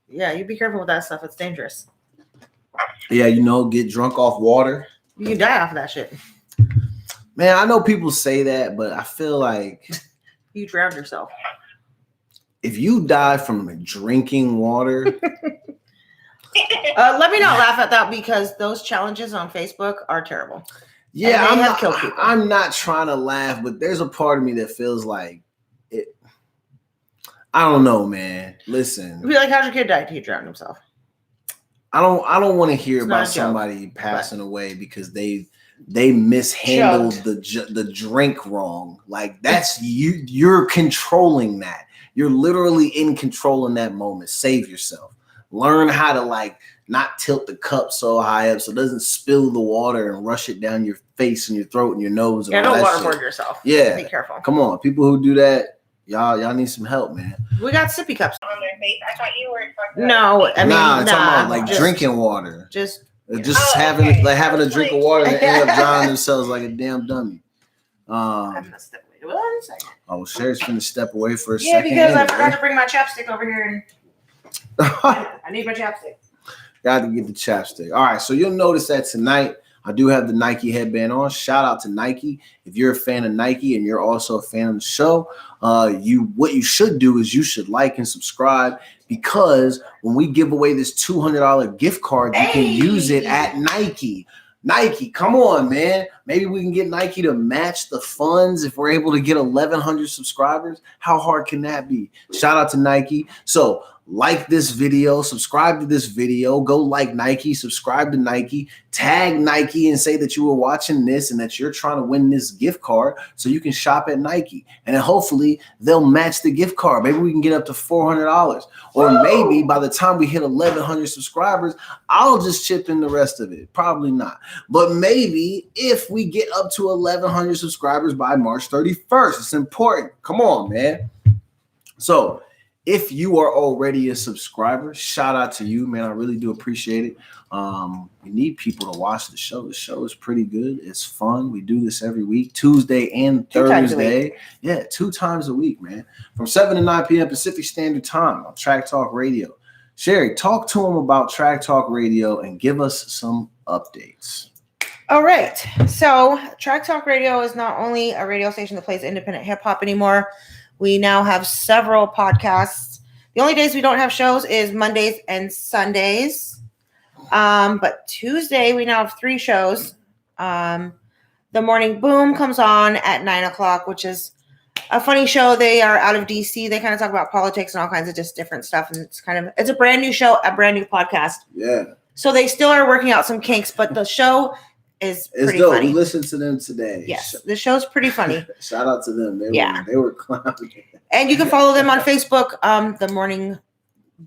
Yeah, you be careful with that stuff. It's dangerous. Yeah, get drunk off water. You can die off of that shit. Man, I know people say that, but I feel like you drowned yourself. If you die from drinking water. Let me not laugh at that because those challenges on Facebook are terrible. Yeah, I'm not trying to laugh, but there's a part of me that feels like it. I don't know, man. Listen. Be like, how'd your kid die? He drowned himself. I don't want to hear about somebody passing away because they mishandled the drink wrong. Like that's you're controlling that. You're literally in control in that moment. Save yourself. Learn how to not tilt the cup so high up so it doesn't spill the water and rush it down your face and your throat and your nose. And don't waterboard yourself. Yeah. Be careful. Come on. People who do that, y'all need some help, man. We got sippy cups. On their face. I thought you were talking No, I mean, I'm talking about drinking water. Just having a drink of water and end up drowning themselves like a damn dummy. I'm gonna step away 1 second. Oh, Sherry's finna step away for a second. Yeah, because I forgot to bring my chapstick over here and I need my chapstick. Got to get the chapstick. All right, so you'll notice that tonight I do have the Nike headband on. Shout out to Nike. If you're a fan of Nike and you're also a fan of the show, what you should do is you should like and subscribe because when we give away this $200 gift card, you can use it at Nike. Nike, come on, man. Maybe we can get Nike to match the funds if we're able to get 1,100 subscribers. How hard can that be? Shout out to Nike. So like this video, subscribe to this video, go like Nike, subscribe to Nike, tag Nike and say that you were watching this and that you're trying to win this gift card so you can shop at Nike. And then hopefully they'll match the gift card. Maybe we can get up to $400. Or maybe by the time we hit 1,100 subscribers, I'll just chip in the rest of it. Probably not. But maybe if we get up to 1,100 subscribers by March 31st, it's important. Come on, man. So if you are already a subscriber, shout out to you, man. I really do appreciate it. We need people to watch the show. The show is pretty good. It's fun. We do this every week, Tuesday and Thursday. Yeah, 2 times a week, man. From 7 to 9 p.m. Pacific Standard Time on Track Talk Radio. Sherry, talk to them about Track Talk Radio and give us some updates. All right. So Track Talk Radio is not only a radio station that plays independent hip hop anymore. We now have several podcasts. The only days we don't have shows is Mondays and Sundays. But Tuesday we now have 3 shows. The Morning Boom comes on at 9:00, which is a funny show. They are out of DC. They kind of talk about politics and all kinds of just different stuff. And it's a brand new show, a brand new podcast. Yeah. So they still are working out some kinks, but the show is pretty dope. funny. We listened to them today. Yes, the show's pretty funny. Shout out to them. They were clowning. And you can follow them on Facebook, The Morning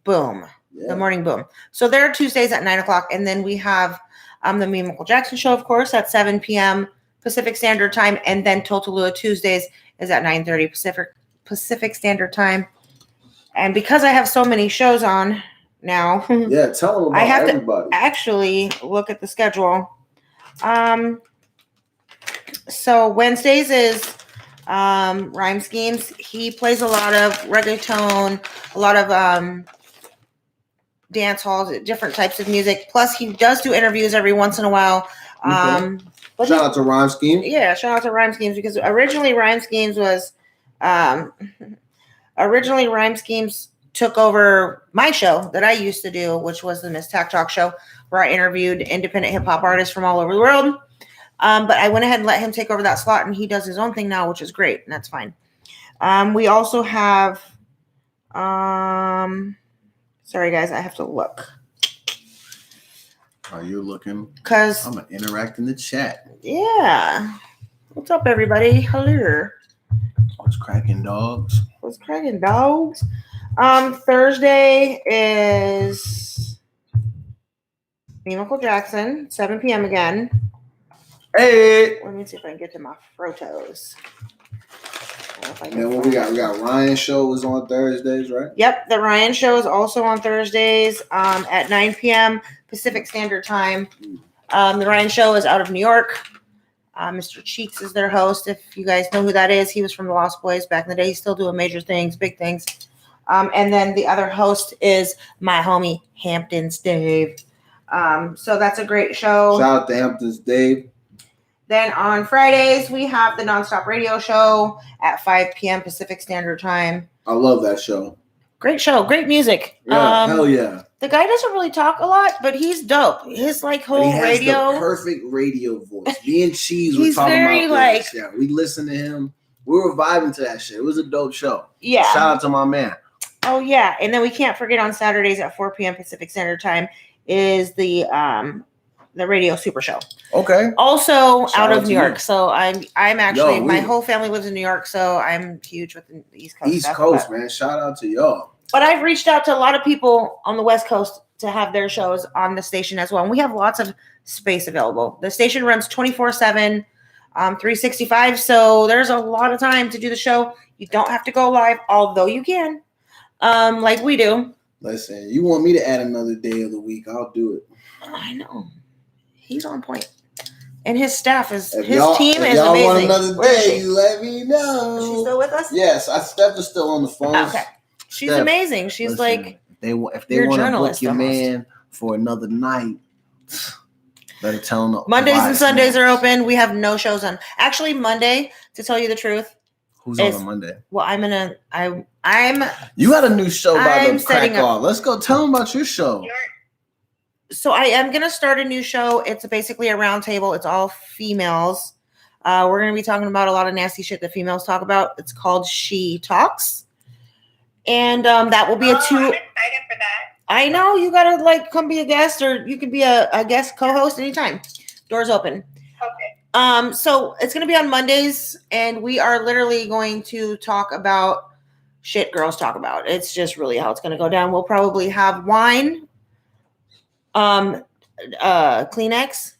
Boom. Yeah. The Morning Boom. So they're Tuesdays at 9:00. And then we have the Memechel Jackson Show, of course, at 7 p.m. Pacific Standard Time. And then Totolua Tuesdays is at 9:30 Pacific Standard Time. And because I have so many shows on now, yeah, tell them about I have everybody. to actually look at the schedule. So Wednesdays is Rhyme Schemes. He plays a lot of reggaeton, a lot of dance halls, different types of music. Plus, he does do interviews every once in a while. Shout out to Rhyme Schemes. Yeah, shout out to Rhyme Schemes because originally Rhyme Schemes took over my show that I used to do, which was the Miss Tack Talk Show, where I interviewed independent hip hop artists from all over the world. But I went ahead and let him take over that slot, and he does his own thing now, which is great, and that's fine. We also have, sorry guys, I have to look. Are you looking? Because I'm gonna interact in the chat. Yeah. What's up, everybody? Hello. What's cracking, dogs? What's cracking, dogs? Thursday is Memechel Jackson, 7 p.m. again. Hey. Let me see if I can get to my photos. And what we got? We got Ryan show is on Thursdays, right? Yep, the Ryan show is also on Thursdays at 9 p.m. Pacific Standard Time. The Ryan show is out of New York. Mr. Cheeks is their host. If you guys know who that is, he was from the Lost Boys back in the day. He's still doing major things, big things. And then the other host is my homie Hamptons Dave. So that's a great show. Shout out to Hamptons Dave. Then on Fridays, we have the Nonstop Radio Show at 5 p.m. Pacific Standard Time. I love that show. Great show. Great music. Yeah, hell yeah. The guy doesn't really talk a lot, but he's dope. His whole he has radio. The perfect radio voice. Me and Cheese were He's talking very about this. Yeah, we listened to him. We were vibing to that shit. It was a dope show. Yeah. Shout out to my man. Oh, yeah. And then we can't forget on Saturdays at 4 p.m. Pacific Standard Time is the Radio Super Show. Okay. Also Shout out of New York. You. So I'm actually, my whole family lives in New York, so I'm huge with the East Coast. East Coast, man. Shout out to y'all. But I've reached out to a lot of people on the West Coast to have their shows on the station as well. And we have lots of space available. The station runs 24/7, 365. So there's a lot of time to do the show. You don't have to go live, although you can, like we do. Listen, you want me to add another day of the week, I'll do it. I know. He's on point. And his staff is, If his y'all, team if is y'all amazing. want another Where is day, she? let me know. Is she still with us? Yes, Steph is still on the phone. Okay. She's amazing. She's like, if they your want to book journalist your almost. man for another night, better tell them. Mondays and Sundays are open. We have no shows on. Actually, Monday, to tell you the truth. Who's on a Monday? Well, I'm You got a new show by the setting crack up. off. Let's go. Tell them about your show. So I am going to start a new show. It's basically a round table. It's all females. We're going to be talking about a lot of nasty shit that females talk about. It's called She Talks. And that will be a two. I'm excited for that. I know. You got to come be a guest, or you can be a guest co-host anytime. Doors open. Okay. So it's going to be on Mondays, and we are literally going to talk about shit girls talk about. It's just really how it's going to go down. We'll probably have wine, Kleenex,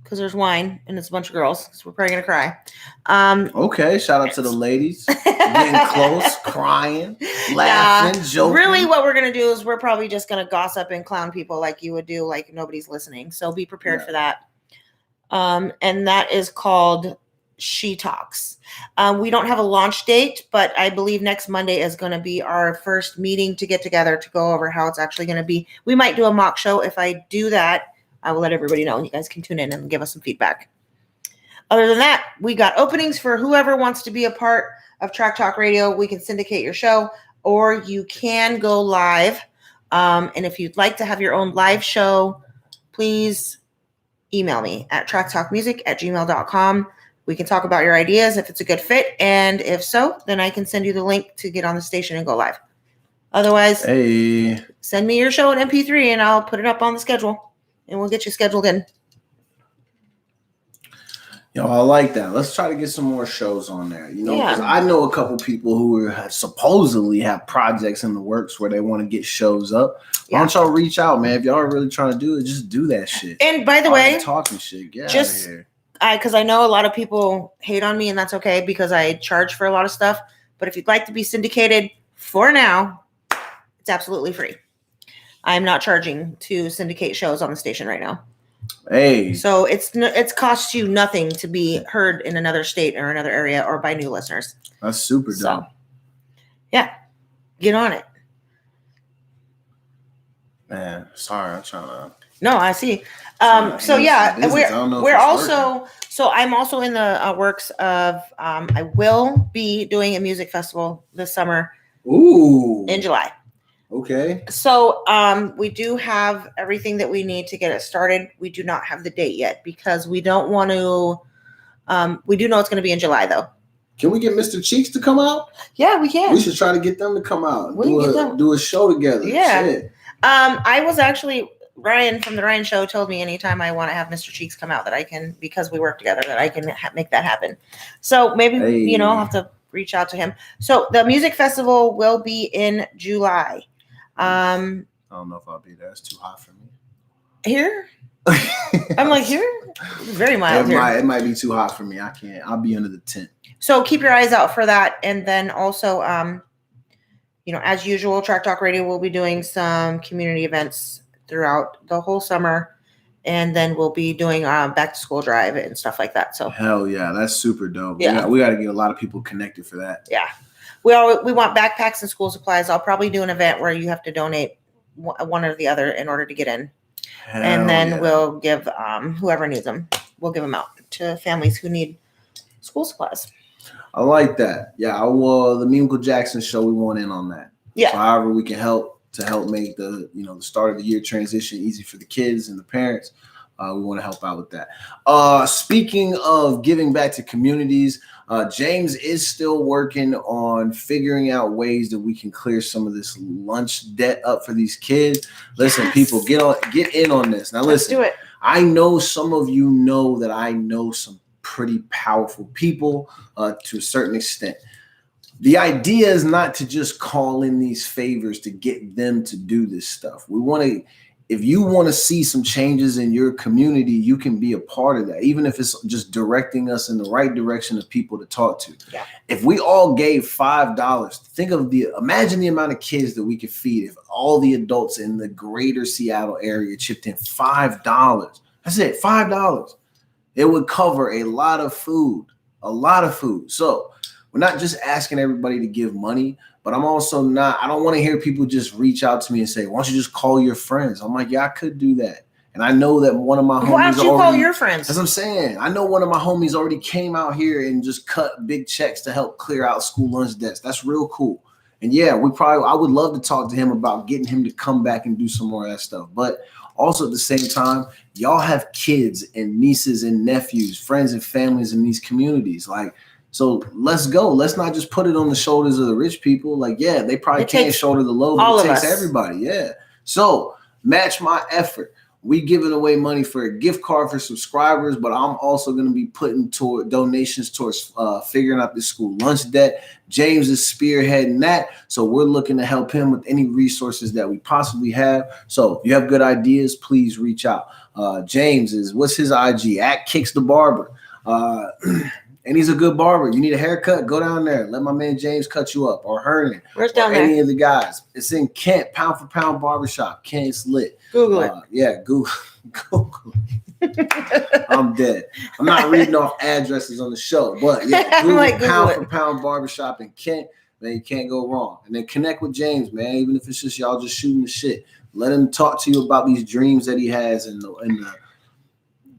because there's wine and it's a bunch of girls, so we're probably going to cry. Okay, shout out to the ladies. Getting close, crying, laughing, joking. Really what we're going to do is we're probably just going to gossip and clown people like you would do, like nobody's listening. So be prepared for that. And that is called She Talks. We don't have a launch date, but I believe next Monday is going to be our first meeting to get together to go over how it's actually going to be. We might do a mock show. If I do that, I will let everybody know. You guys can tune in and give us some feedback. Other than that, we got openings for whoever wants to be a part of Track Talk Radio. We can syndicate your show, or you can go live. And if you'd like to have your own live show, please email me at tracktalkmusic@gmail.com. We can talk about your ideas if it's a good fit. And if so, then I can send you the link to get on the station and go live. Otherwise, send me your show in MP3 and I'll put it up on the schedule and we'll get you scheduled in. Yo, I like that. Let's try to get some more shows on there. Because I know a couple people who supposedly have projects in the works where they want to get shows up. Why don't y'all reach out, man? If y'all are really trying to do it, just do that shit. And by the way, talking shit, get out of here. Because I know a lot of people hate on me, and that's okay because I charge for a lot of stuff. But if you'd like to be syndicated for now, it's absolutely free. I'm not charging to syndicate shows on the station right now. Hey. So it's cost you nothing to be heard in another state or another area or by new listeners. That's super dope. So, yeah, get on it. Man, sorry, I'm trying to. No, I see. So yeah, we're also. So I'm also in the works of. I will be doing a music festival this summer. Ooh. In July. Okay. So we do have everything that we need to get it started. We do not have the date yet because we don't want to. We do know it's going to be in July though. Can we get Mr. Cheeks to come out? Yeah, we can. We should try to get them to come out. Do a show together. Yeah. Shit. I was actually Ryan from the Ryan Show told me anytime I want to have Mr. Cheeks come out that I can, because we work together, that I can make that happen. So maybe I'll have to reach out to him. So the music festival will be in July. I don't know if I'll be there. It's too hot for me. Here? I'm like here? It's very mild here. It might be too hot for me. I can't. I'll be under the tent. So keep your eyes out for that. And then also, as usual, Track Talk Radio will be doing some community events throughout the whole summer. And then we'll be doing back to school drive and stuff like that. So hell yeah, that's super dope. Yeah. We got to get a lot of people connected for that. Yeah. We want backpacks and school supplies. I'll probably do an event where you have to donate one or the other in order to get in. Hell and then yeah. we'll give whoever needs them. We'll give them out to families who need school supplies. I like that. Yeah, the Memechel Jackson show, we want in on that. Yeah. So however we can help make the the start of the year transition easy for the kids and the parents. We want to help out with that. Speaking of giving back to communities, James is still working on figuring out ways that we can clear some of this lunch debt up for these kids. Listen, people, get in on this. Now, listen, Let's do it. I know some of you know that I know some pretty powerful people to a certain extent. The idea is not to just call in these favors to get them to do this stuff. If you want to see some changes in your community, you can be a part of that, even if it's just directing us in the right direction of people to talk to. Yeah. If we all gave $5, imagine the amount of kids that we could feed if all the adults in the greater Seattle area chipped in $5. That's it, $5. It would cover a lot of food. So we're not just asking everybody to give money, but I don't want to hear people just reach out to me and say, why don't you just call your friends? I'm like, yeah, I could do that. And I know that one of my homies Why don't you call your friends? As I'm saying, I know one of my homies already came out here and just cut big checks to help clear out school lunch debts. That's real cool. And yeah, I would love to talk to him about getting him to come back and do some more of that stuff. But also at the same time, y'all have kids and nieces and nephews, friends and families in these communities. So let's go. Let's not just put it on the shoulders of the rich people. They probably can't shoulder the load, but it takes everybody. Yeah. So match my effort. We giving away money for a gift card for subscribers, but I'm also going to be putting toward donations towards figuring out this school lunch debt. James is spearheading that. So we're looking to help him with any resources that we possibly have. So if you have good ideas, please reach out. James what's his IG? @KicksTheBarber. And he's a good barber. You need a haircut? Go down there. Let my man James cut you up, or Hernan. Where's down there? Any there? of the guys. It's in Kent, Pound for Pound Barbershop. Kent's lit. Google it. Yeah, Google. I'm dead. I'm not reading off addresses on the show, but yeah, Google like, Pound for Pound Barbershop in Kent. Man, you can't go wrong. And then connect with James, man. Even if it's just y'all just shooting the shit, let him talk to you about these dreams that he has and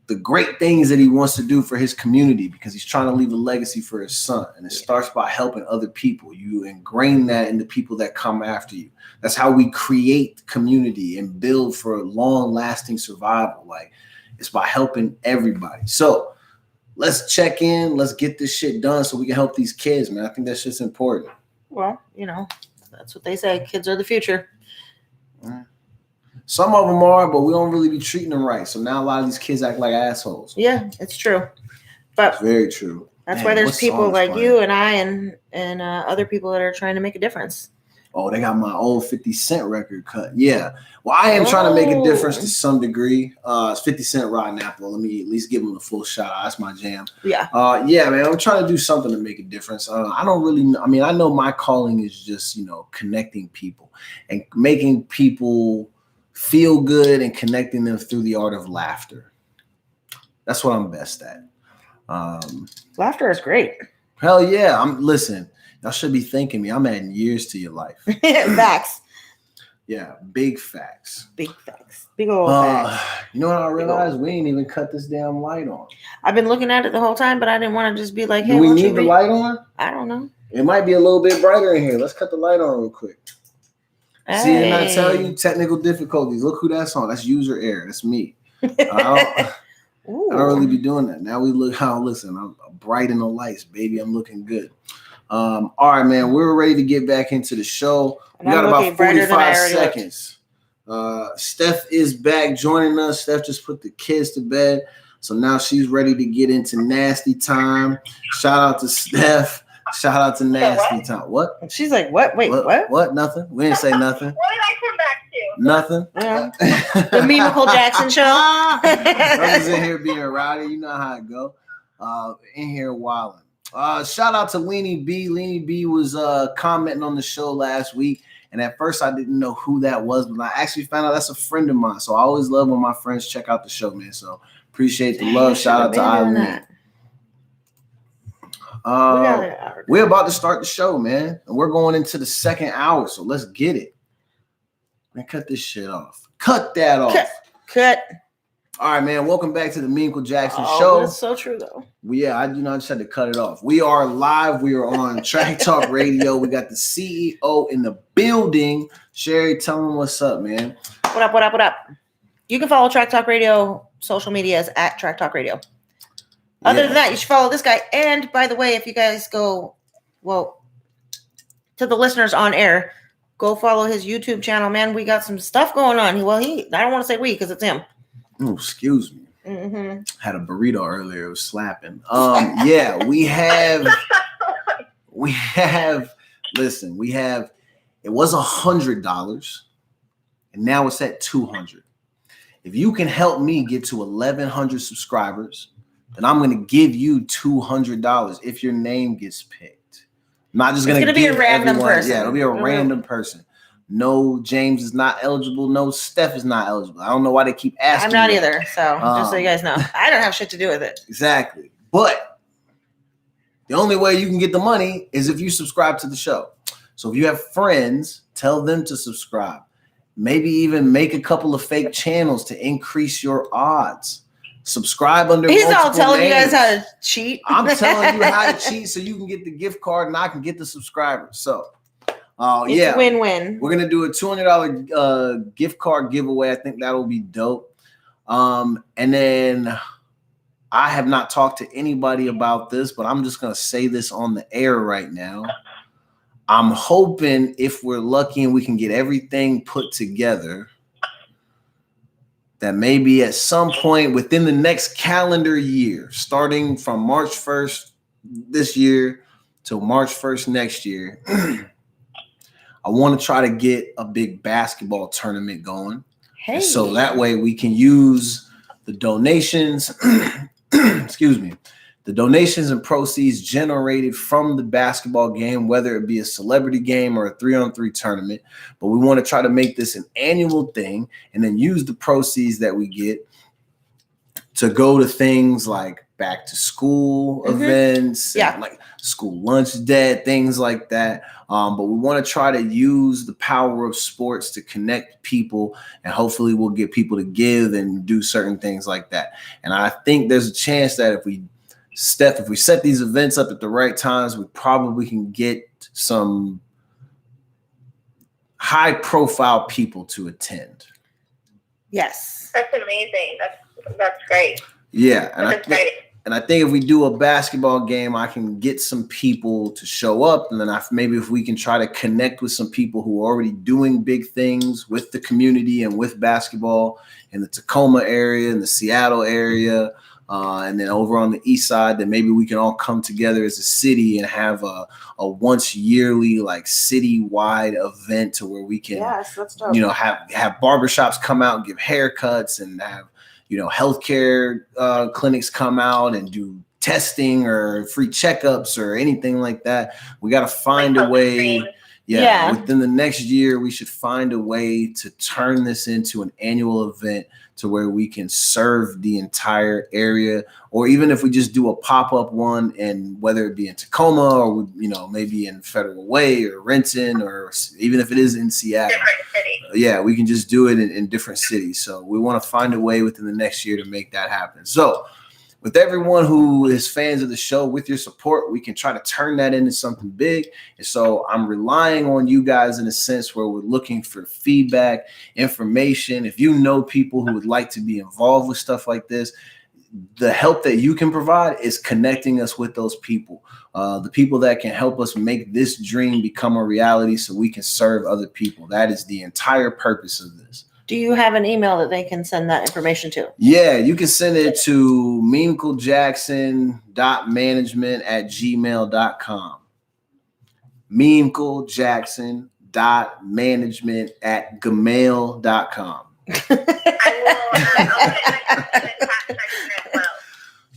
the great things that he wants to do for his community, because he's trying to leave a legacy for his son. And it starts by helping other people. You ingrain that in the people that come after you. That's how we create community and build for long-lasting survival. Like, it's by helping everybody. So let's check in. Let's get this shit done so we can help these kids, man. I think that shit's important. Well, that's what they say. Kids are the future. Some of them are, but we don't really be treating them right. So now a lot of these kids act like assholes. Yeah, it's true. But it's very true. That's why there's people like you and I and other people that are trying to make a difference. Oh, they got my old 50 Cent record cut. Yeah. Well, I am trying to make a difference to some degrry. It's 50 Cent Rotten Apple. Let me at least give him a full shout out. That's my jam. Yeah. Yeah, man. I'm trying to do something to make a difference. I don't really, I know my calling is just, connecting people and making people feel good and connecting them through the art of laughter. That's what I'm best at. Laughter is great. Hell yeah. Listen, y'all should be thanking me. I'm adding years to your life. Facts. Yeah, big facts. Big facts. Big old facts. You know what I realized? We ain't even cut this damn light on. I've been looking at it the whole time, but I didn't want to just be like, hey, do we need the light on? I don't know. It might be a little bit brighter in here. Let's cut the light on real quick. Hey. See, and I tell you, technical difficulties. Look who that's on. That's user error. That's me. I don't really be doing that. Now we look how, listen, I'm bright in the lights, baby. I'm looking good. All right, man. We're ready to get back into the show. We got about 45 seconds. Steph is back joining us. Steph just put the kids to bed. So now she's ready to get into nasty time. Shout out to Steph. Shout out to nasty time. What? She's like, what? Wait, what? What? Nothing. We didn't say nothing. What did I come back to? Nothing. Yeah. The Memechel Jackson show. I was in here being rowdy. You know how it go. In here wilding. Shout out to Leanie B. Leanie B was commenting on the show last week. And at first I didn't know who that was, but I actually found out that's a friend of mine. So I always love when my friends check out the show, man. So appreciate the love. Shout out to Eileen. We're about to start the show, man. And we're going into the second hour. So let's get it. Man, cut this shit off. Cut that off. Cut. All right, man. Welcome back to the Memechel Jackson show. That's so true, though. I just had to cut it off. We are live. We are on Track Talk Radio. We got the CEO in the building. Sherry, tell them what's up, man. What up? You can follow Track Talk Radio social medias at Track Talk Radio. Other than that, you should follow this guy. And by the way, if you guys go, to the listeners on air, go follow his YouTube channel, man. We got some stuff going on. I don't want to say we because it's him. Oh, excuse me. Mm-hmm. Had a burrito earlier. It was slapping. Yeah, we have. Listen, it was $100, and now it's at $200. If you can help me get to 1,100 subscribers, then I'm going to give you $200 if your name gets picked. I'm not just going to be a random person. Yeah, it'll be a random person. No, James is not eligible. No, Steph is not eligible. I don't know why they keep asking. I'm not either. So just so you guys know, I don't have shit to do with it. Exactly. But the only way you can get the money is if you subscribe to the show. So if you have friends, tell them to subscribe. Maybe even make a couple of fake channels to increase your odds. Subscribe under He's all telling names. You guys how to cheat. I'm telling you how to cheat so you can get the gift card and I can get the subscribers. So it's win-win. We're gonna do a $200 gift card giveaway. I think that'll be dope. And then I have not talked to anybody about this, but I'm just gonna say this on the air right now. I'm hoping if we're lucky and we can get everything put together, that maybe at some point within the next calendar year, starting from March 1st this year till March 1st next year, I want to try to get a big basketball tournament going. Hey. So that way we can use the donations, the donations and proceeds generated from the basketball game, whether it be a celebrity game or a 3-on-3 tournament. But we want to try to make this an annual thing and then use the proceeds that we get to go to things like back to school events, and like school lunch day, things like that. But we want to try to use the power of sports to connect people, and hopefully we'll get people to give and do certain things like that. And I think there's a chance that if we set these events up at the right times, we probably can get some high profile people to attend. Yes. That's amazing. That's great. Yeah. And I think if we do a basketball game, I can get some people to show up. And then maybe if we can try to connect with some people who are already doing big things with the community and with basketball in the Tacoma area, in the Seattle area, and then over on the east side, then maybe we can all come together as a city and have a once yearly, like citywide event to where we can, that's dope. Have barbershops come out and give haircuts, and have, healthcare clinics come out and do testing or free checkups or anything like that. We got to find a way. Yeah. Within the next year, we should find a way to turn this into an annual event to where we can serve the entire area, or even if we just do a pop-up one, and whether it be in Tacoma or, maybe in Federal Way or Renton, or even if it is in Seattle. Yeah, we can just do it in different cities. So we want to find a way within the next year to make that happen. So with everyone who is fans of the show, with your support, we can try to turn that into something big. And so I'm relying on you guys in a sense where we're looking for feedback, information. If you know people who would like to be involved with stuff like this, the help that you can provide is connecting us with those people, the people that can help us make this dream become a reality so we can serve other people. That is the entire purpose of this. Do you have an email that they can send that information to? Yeah, you can send it to memecheljackson.management@gmail.com. memecheljackson.management@gmail.com.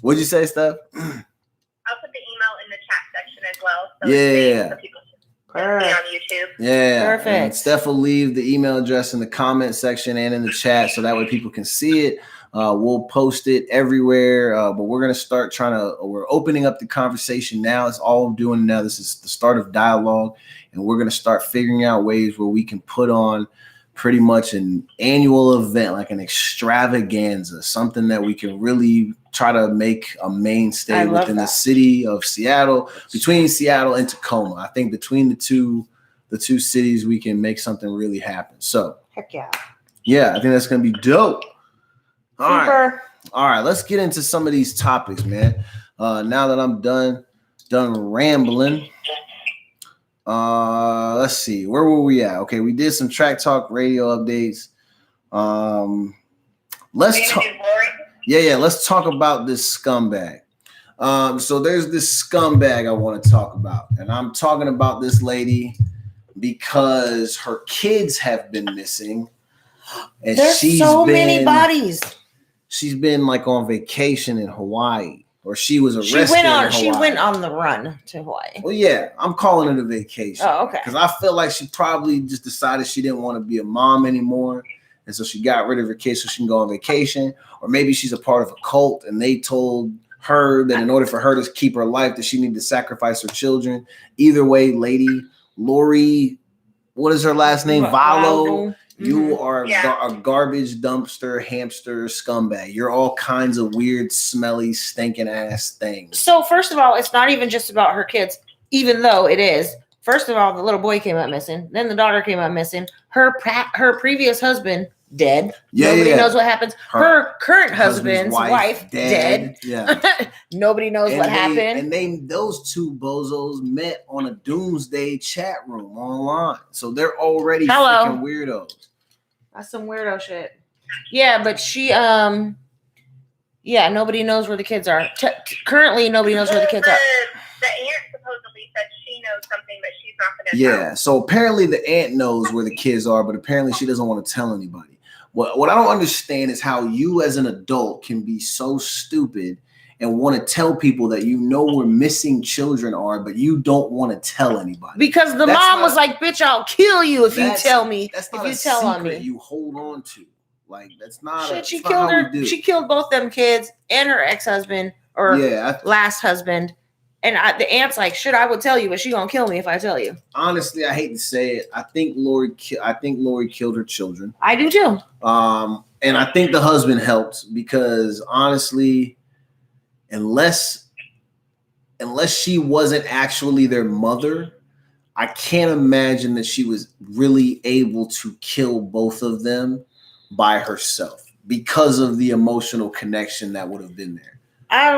What'd you say, Steph? I'll put the email in the chat section as well. So people can see on YouTube. Yeah. Perfect. And Steph will leave the email address in the comment section and in the chat, so that way people can see it. We'll post it everywhere. But we're going to start we're opening up the conversation now. It's all I'm doing now. This is the start of dialogue. And we're going to start figuring out ways where we can put on pretty much an annual event, like an extravaganza, something that we can really try to make a mainstay within the city of Seattle, between Seattle and Tacoma. I think between the two cities, we can make something really happen. So, heck yeah. Yeah, I think that's going to be dope. All Super. right, let's get into some of these topics, man. Now that I'm done rambling. Let's see, where were we at? Okay, we did some Track Talk Radio updates. Let's talk. Yeah, let's talk about this scumbag. So there's this scumbag I want to talk about, and I'm talking about this lady because her kids have been missing, and there's so many bodies. She's been like on vacation in Hawaii. Or she was arrested. She went on the run to Hawaii. Well, yeah, I'm calling it a vacation. Oh, okay. Because I feel like she probably just decided she didn't want to be a mom anymore, and so she got rid of her kids so she can go on vacation. Or maybe she's a part of a cult, and they told her that in order for her to keep her life, that she needed to sacrifice her children. Either way, lady, Lori, what is her last name? Vallow. You are a garbage dumpster, hamster, scumbag. You're all kinds of weird, smelly, stinking ass things. So first of all, it's not even just about her kids, even though it is. First of all, the little boy came up missing. Then the daughter came up missing. Her previous husband, dead. Nobody knows what happens. Her current husband's wife dead. Yeah. Nobody knows what happened. And those two bozos met on a doomsday chat room online. So they're already freaking weirdos. That's some weirdo shit. Yeah, but she, nobody knows where the kids are. Currently, nobody knows where the kids are. The aunt supposedly said she knows something, but she's not going to tell. Yeah, so apparently the aunt knows where the kids are, but apparently she doesn't want to tell anybody. What I don't understand is how you as an adult can be so stupid and want to tell people that you know where missing children are, but you don't want to tell anybody. Because mom was like, bitch, I'll kill you if you tell me. That's not a secret you hold on to. Like that's not. Shit, she killed her. She killed both them kids and her ex-husband or last husband. And the aunt's like, shit, I would tell you, but she gonna kill me if I tell you. Honestly, I hate to say it. I think Lori killed her children. I do too. And I think the husband helped because honestly, unless she wasn't actually their mother, I can't imagine that she was really able to kill both of them by herself because of the emotional connection that would have been there. I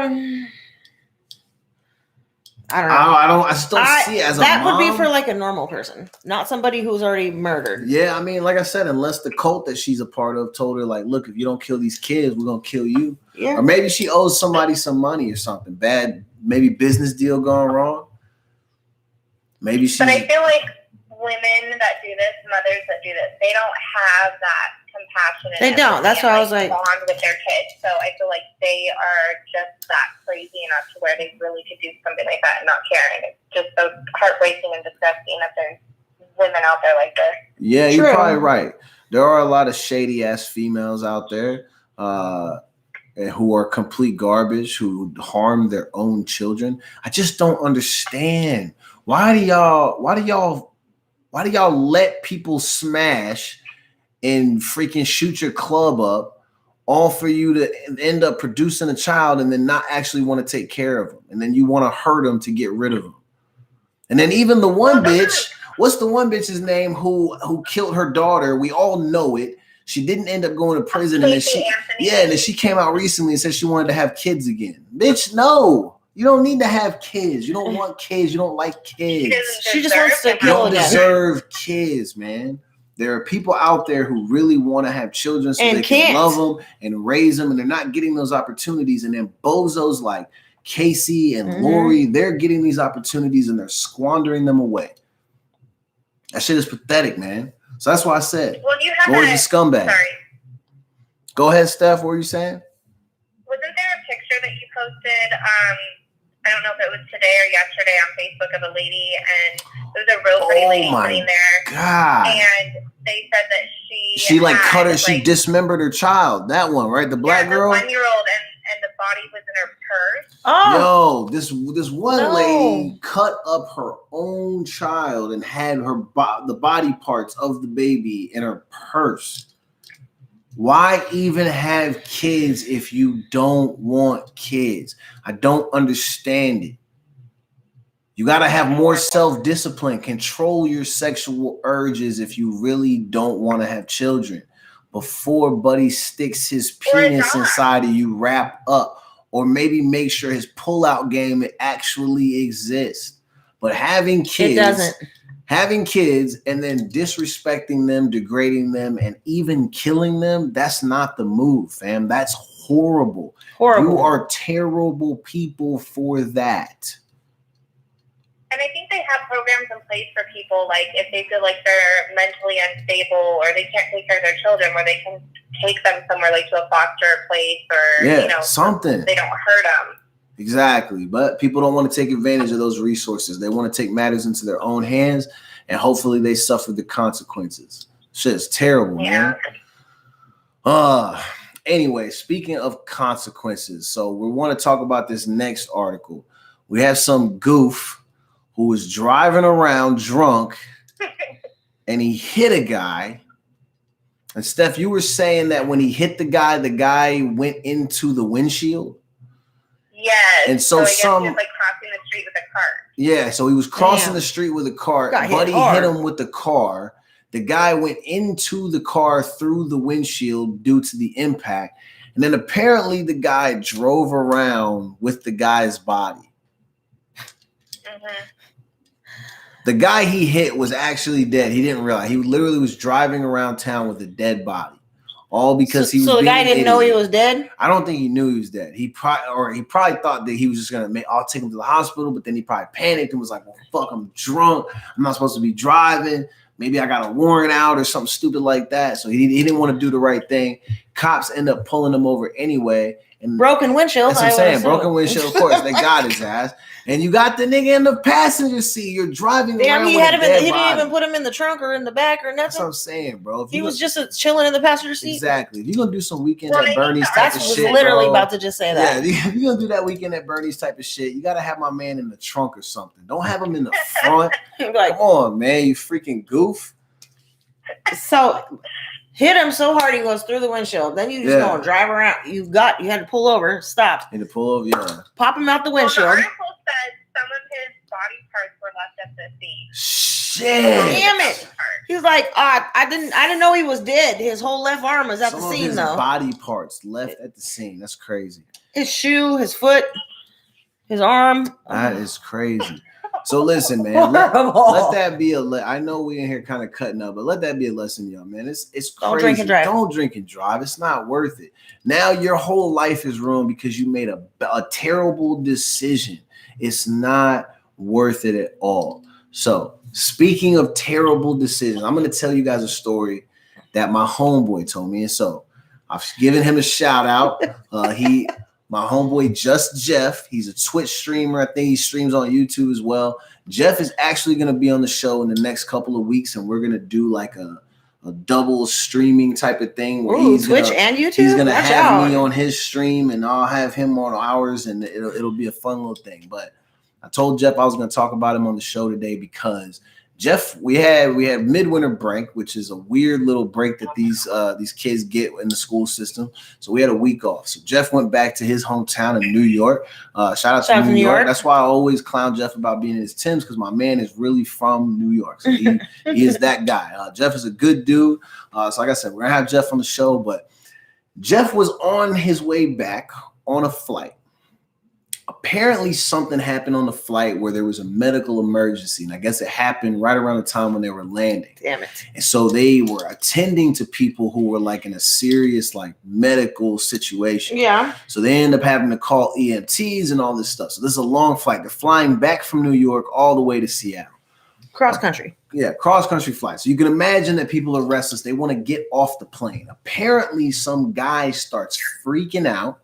don't know. I just don't see it as a mom. That would be for like a normal person, not somebody who's already murdered. Yeah, I mean, like I said, unless the cult that she's a part of told her, like, look, if you don't kill these kids, we're gonna kill you. Yeah. Or maybe she owes somebody some money or something bad. Maybe business deal going wrong. Maybe she. But I feel like women that do this, mothers that do this, they don't have that compassion. They don't. That's why I was like bond with their kids. So I feel like they are just that crazy enough to where they really could do something like that and not caring. It's just so heartbreaking and disgusting that there's women out there like this. Yeah, you're probably right. There are a lot of shady ass females out there who are complete garbage, who harm their own children. I just don't understand. Why do y'all let people smash and freaking shoot your club up, all for you to end up producing a child and then not actually want to take care of them, and then you want to hurt them to get rid of them? And then even the one bitch, what's the one bitch's name who killed her daughter? We all know it. She didn't end up going to prison, and then she came out recently and said she wanted to have kids again. Bitch, no. You don't need to have kids. You don't want kids. You don't like kids. She just wants to kill. You don't deserve kids, man. There are people out there who really want to have children so they can love them and raise them, and they're not getting those opportunities. And then bozos like Casey and Lori, they're getting these opportunities and they're squandering them away. That shit is pathetic, man. So that's why I said, Lori's a scumbag. Sorry. Go ahead, Steph. What were you saying? Wasn't there a picture that you posted? I don't know if it was today or yesterday on Facebook of a lady, and it was a real pretty lady sitting there. God. And they said that she like cut her, she dismembered her child. That one, right? The black girl? The 1-year-old, and the body was in her purse. Oh. Yo, this one lady cut up her own child and had the body parts of the baby in her purse. Why even have kids if you don't want kids? I don't understand it. You got to have more self-discipline. Control your sexual urges if you really don't want to have children. Before Buddy sticks his penis inside of you, wrap up. Or maybe make sure his pull-out game actually exists. But having kids... It doesn't. Having kids and then disrespecting them, degrading them, and even killing them, that's not the move, fam. That's horrible. You are terrible people for that. And I think they have programs in place for people, like if they feel like they're mentally unstable or they can't take care of their children, where they can take them somewhere like to a foster place or, something. They don't hurt them. Exactly. But people don't want to take advantage of those resources. They want to take matters into their own hands, and hopefully they suffer the consequences. Shit's terrible, man. Anyway, speaking of consequences, so we want to talk about this next article. We have some goof who was driving around drunk and he hit a guy. And Steph, you were saying that when he hit the guy went into the windshield. Yes. And so he was like crossing the street with a cart. Yeah, so he was crossing the street with a cart. Buddy hit him with the car. The guy went into the car through the windshield due to the impact. And then apparently the guy drove around with the guy's body. The guy he hit was actually dead. He didn't realize. He literally was driving around town with a dead body. All because he was. So the guy didn't know he was dead? I don't think he knew he was dead. He probably thought that he was just I'll take him to the hospital, but then he probably panicked and was like, well, fuck, I'm drunk. I'm not supposed to be driving. Maybe I got a warrant out or something stupid like that. So he didn't want to do the right thing. Cops end up pulling him over anyway. And broken windshield. That's what I'm saying. Broken windshield, of course. They got his ass. And you got the nigga in the passenger seat. You're driving around with a dead body. He didn't even put him in the trunk or in the back or nothing. That's what I'm saying, bro. He was just chilling in the passenger seat. Exactly. If you're going to do some weekend at Bernie's type of shit, I was literally about to just say that. Yeah, if you're going to do that weekend at Bernie's type of shit, you got to have my man in the trunk or something. Don't have him in the front. Like, come on, man. You freaking goof. So... hit him so hard he goes through the windshield. Then you just go and drive around. You had to pull over, stop. You had to pull over, yeah. Pop him out the windshield. Well, the article said some of his body parts were left at the scene. Shit. Damn it. He was like, I didn't know he was dead. His whole left arm was at the scene, his though. Body parts left at the scene. That's crazy. His shoe, his foot, his arm. That is crazy. So listen, man, let that be I know we in here kind of cutting up, but let that be a lesson, y'all, man. It's crazy. Don't drink and drive. Don't drink and drive. It's not worth it. Now your whole life is ruined because you made a terrible decision. It's not worth it at all. So speaking of terrible decisions, I'm going to tell you guys a story that my homeboy told me. And so I've given him a shout out. My homeboy, Just Jeff, he's a Twitch streamer. I think he streams on YouTube as well. Jeff is actually going to be on the show in the next couple of weeks, and we're going to do like a double streaming type of thing. Where he's Twitch and YouTube? He's going to have me on his stream, and I'll have him on ours, and it'll be a fun little thing. But I told Jeff I was going to talk about him on the show today because Jeff, we had midwinter break, which is a weird little break that these kids get in the school system. So we had a week off. So Jeff went back to his hometown in New York. Shout out to New York. That's why I always clown Jeff about being in his Timbs, because my man is really from New York. So he is that guy. Jeff is a good dude. So like I said, we're gonna have Jeff on the show. But Jeff was on his way back on a flight. Apparently something happened on the flight where there was a medical emergency. And I guess it happened right around the time when they were landing. Damn it. And so they were attending to people who were like in a serious like medical situation. Yeah. So they end up having to call EMTs and all this stuff. So this is a long flight. They're flying back from New York all the way to Seattle. Cross country. Yeah, cross country flight. So you can imagine that people are restless. They want to get off the plane. Apparently some guy starts freaking out.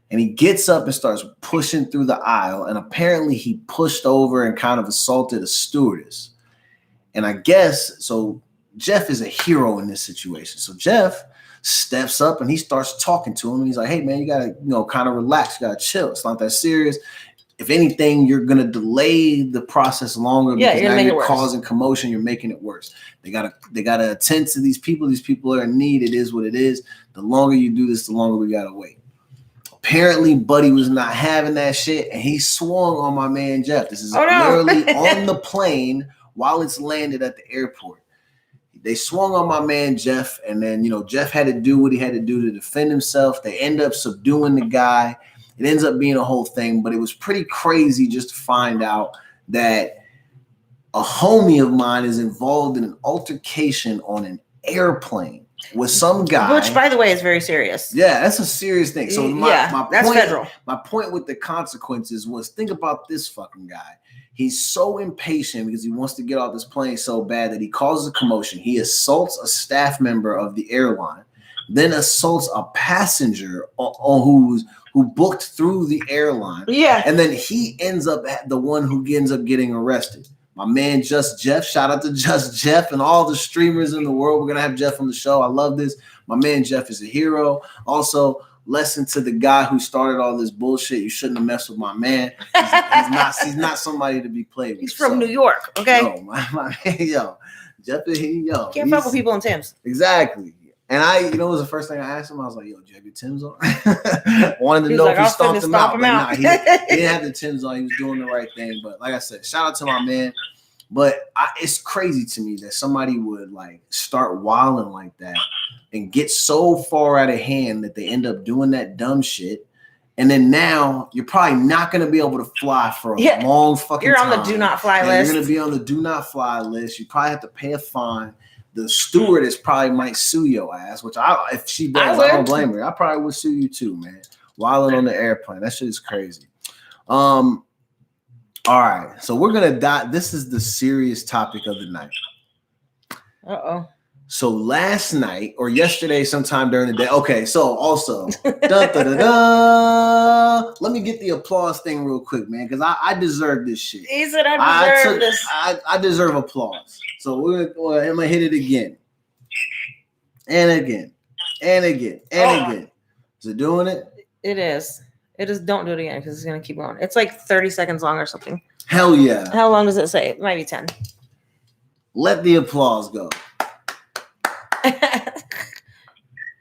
And he gets up and starts pushing through the aisle. And apparently he pushed over and kind of assaulted a stewardess. And I guess, so Jeff is a hero in this situation. So Jeff steps up and he starts talking to him. And he's like, hey, man, you got to, kind of relax. You got to chill. It's not that serious. If anything, you're going to delay the process longer because now you're causing commotion. You're making it worse. They got to attend to these people. These people are in need. It is what it is. The longer you do this, the longer we got to wait. Apparently, Buddy was not having that shit, and he swung on my man Jeff. This is literally on the plane while it's landed at the airport. They swung on my man Jeff, and then, Jeff had to do what he had to do to defend himself. They end up subduing the guy. It ends up being a whole thing, but it was pretty crazy just to find out that a homie of mine is involved in an altercation on an airplane with some guy, which, by the way, is very serious. Yeah, that's a serious thing. So that's federal. My point with the consequences was, think about this fucking guy. He's so impatient because he wants to get off this plane so bad that he causes a commotion. He assaults a staff member of the airline, then assaults a passenger who booked through the airline. Yeah, and then he ends up the one who ends up getting arrested. My man, Just Jeff. Shout out to Just Jeff and all the streamers in the world. We're going to have Jeff on the show. I love this. My man, Jeff, is a hero. Also, lesson to the guy who started all this bullshit. You shouldn't have messed with my man. He's not somebody to be played with. He's from New York, okay? Jeff, can't fuck with people in Timbs. Exactly. And it was the first thing I asked him. I was like, yo, do you have your Timbs on? Wanted to know if he stomped him out. Nah, he didn't have the Timbs on. He was doing the right thing. But like I said, shout out to my man. But it's crazy to me that somebody would start wilding like that and get so far out of hand that they end up doing that dumb shit. And then now you're probably not going to be able to fly for a long fucking time. You're on the do not fly list. You're going to be on the do not fly list. You probably have to pay a fine. The stewardess probably might sue your ass, which if she does, I don't blame her. I probably would sue you too, man. Wilding on the airplane. That shit is crazy. All right. So we're going to die. This is the serious topic of the night. Uh-oh. So last night or yesterday, sometime during the day. Okay, so also, let me get the applause thing real quick, man, because I deserve this shit. He said I deserve this. I deserve applause. So I'm gonna hit it again, and again, and again, and again. Is it doing it? It is. It is. Don't do it again because it's gonna keep going. It's like 30 seconds long or something. Hell yeah. How long does it say? It might be 10. Let the applause go.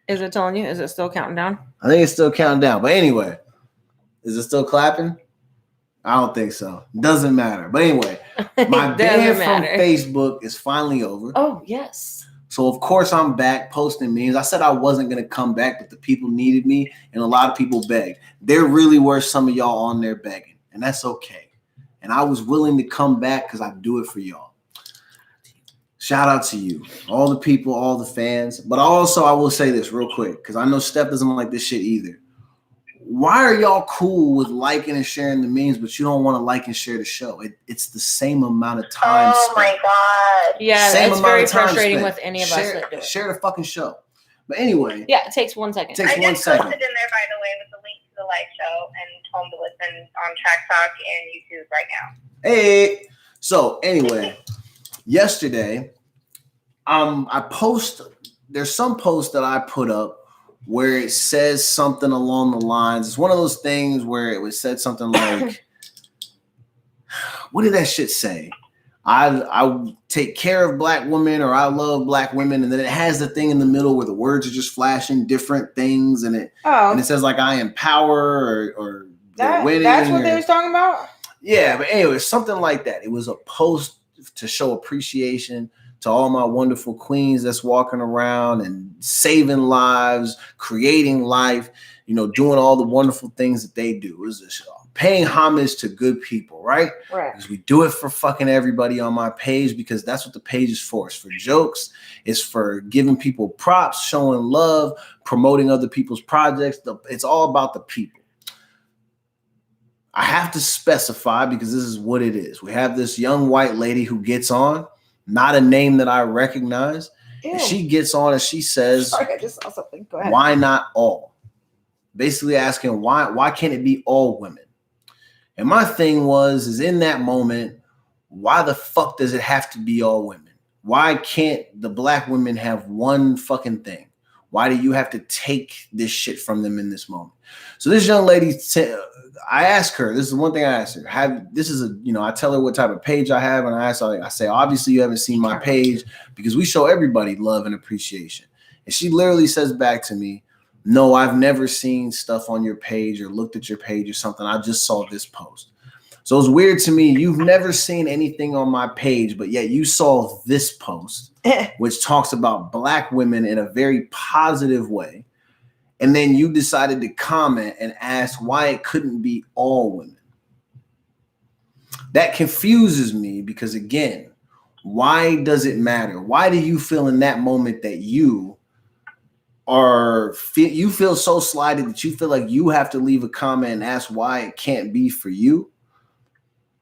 Is it telling you? Is it still counting down? I think it's still counting down. But anyway, is it still clapping? I don't think so. Doesn't matter. But anyway, my ban from Facebook is finally over. Oh, yes. So, of course, I'm back posting memes. I said I wasn't going to come back, but the people needed me, and a lot of people begged. There really were some of y'all on there begging, and that's okay. And I was willing to come back because I do it for y'all. Shout out to you, all the people, all the fans. But also, I will say this real quick, because I know Steph doesn't like this shit either. Why are y'all cool with liking and sharing the memes, but you don't want to like and share the show? It's the same amount of time spent. My God. Yeah, it's very frustrating with any of us that do it. Share the fucking show. But anyway. Yeah, it takes 1 second. I just posted in there, by the way, with the link to the live show and home to listen on Track Talk and YouTube right now. Hey. So anyway, yesterday, there's some post that I put up where it says something along the lines. It's one of those things where it was said something like, what did that shit say? I take care of black women, or I love black women, and then it has the thing in the middle where the words are just flashing different things, and it says like I empower or winning. That's what they was talking about? Yeah, but anyway, something like that. It was a post to show appreciation to all my wonderful queens that's walking around and saving lives, creating life, doing all the wonderful things that they do. It was paying homage to good people, right? Right. Because we do it for fucking everybody on my page, because that's what the page is for. It's for jokes. It's for giving people props, showing love, promoting other people's projects. It's all about the people. I have to specify, because this is what it is. We have this young white lady who gets on, not a name that I recognize. And she gets on and she says, sorry, I just saw something. Go ahead. Why not all? Basically asking why can't it be all women? And my thing is in that moment, why the fuck does it have to be all women? Why can't the black women have one fucking thing? Why do you have to take this shit from them in this moment? So this young lady, I asked her, this is one thing I asked her. I tell her what type of page I have, and I say, obviously you haven't seen my page, because we show everybody love and appreciation. And she literally says back to me, no, I've never seen stuff on your page or looked at your page or something. I just saw this post. So it's weird to me. You've never seen anything on my page, but yet you saw this post, which talks about black women in a very positive way. And then you decided to comment and ask why it couldn't be all women. That confuses me, because again, why does it matter? Why do you feel in that moment that you feel so slighted that you feel like you have to leave a comment and ask why it can't be for you?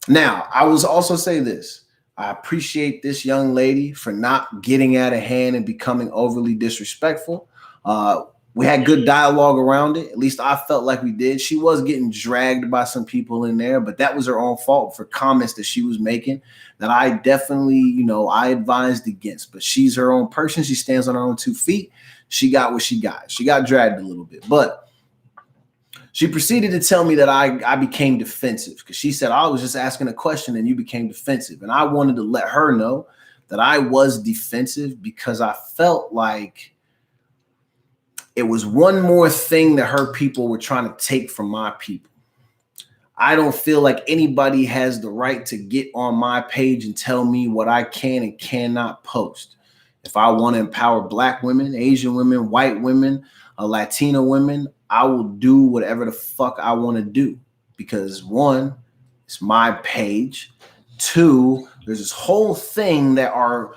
Now, I will also say this. I appreciate this young lady for not getting out of hand and becoming overly disrespectful. We had good dialogue around it. At least I felt like we did. She was getting dragged by some people in there, but that was her own fault for comments that she was making that I definitely, I advised against. But she's her own person. She stands on her own 2 feet. She got what she got. She got dragged a little bit, but she proceeded to tell me that I became defensive, because she said I was just asking a question and you became defensive. And I wanted to let her know that I was defensive, because I felt like it was one more thing that her people were trying to take from my people. I don't feel like anybody has the right to get on my page and tell me what I can and cannot post. If I want to empower black women, Asian women, white women, Latino women, I will do whatever the fuck I want to do, because 1, it's my page. 2, there's this whole thing that our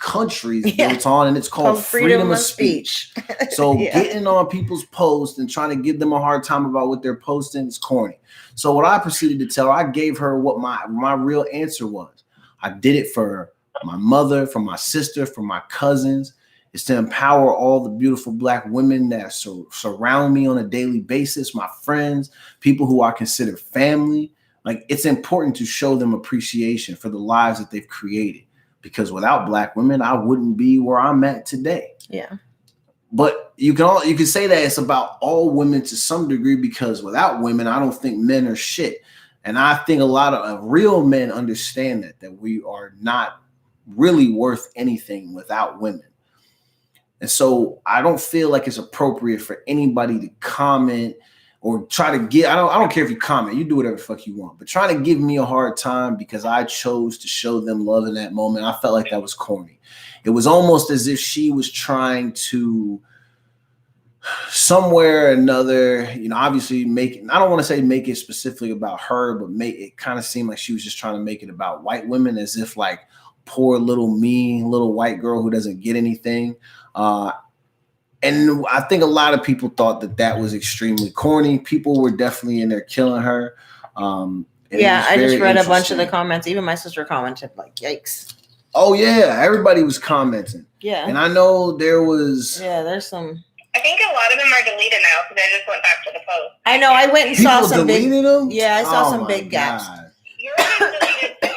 country is built on, and it's called freedom of speech. So getting on people's posts and trying to give them a hard time about what they're posting is corny. So what I proceeded to tell her, I gave her what my real answer was. I did it for my mother, from my sister, from my cousins. It's to empower all the beautiful Black women that surround me on a daily basis, my friends, people who I consider family. Like, it's important to show them appreciation for the lives that they've created, because without Black women, I wouldn't be where I'm at today. Yeah. But you can say that it's about all women to some degree, because without women, I don't think men are shit. And I think a lot of real men understand that we are not really worth anything without women. And so I don't feel like it's appropriate for anybody to comment or try to get, I don't care if you comment, you do whatever the fuck you want, but trying to give me a hard time because I chose to show them love in that moment, I felt like that was corny. It was almost as if she was trying to somewhere or another, obviously I don't want to say make it specifically about her, but make it kind of seem like she was just trying to make it about white women, as if like poor little white girl who doesn't get anything. And I think a lot of people thought that was extremely corny. People were definitely in there killing her. Yeah, I just read a bunch of the comments. Even my sister commented like, yikes. Oh, yeah. Everybody was commenting. Yeah. And I know there was... Yeah, there's some... I think a lot of them are deleted now because I just went back to the post. I know. I went and saw some big... Them? Yeah, I saw some big gaps. You're deleted too.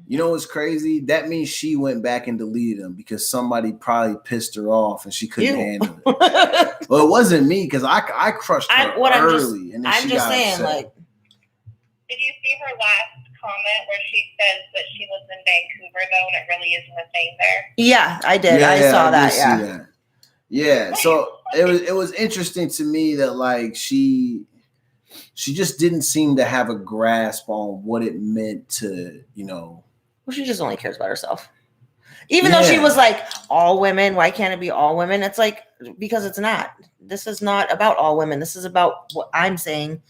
You know what's crazy? That means she went back and deleted them because somebody probably pissed her off and she couldn't handle it. Well, it wasn't me because I crushed her early. I'm just saying, like... Did you see her last comment where she says that she lives in Vancouver, though, and it really isn't a thing there? Yeah, I did. Yeah, I saw that. Yeah. That. Yeah. So it was interesting to me that like she just didn't seem to have a grasp on what it meant to, Well, she just only cares about herself. Even though she was like, all women, why can't it be all women? It's like, because it's not. This is not about all women. This is about what I'm saying.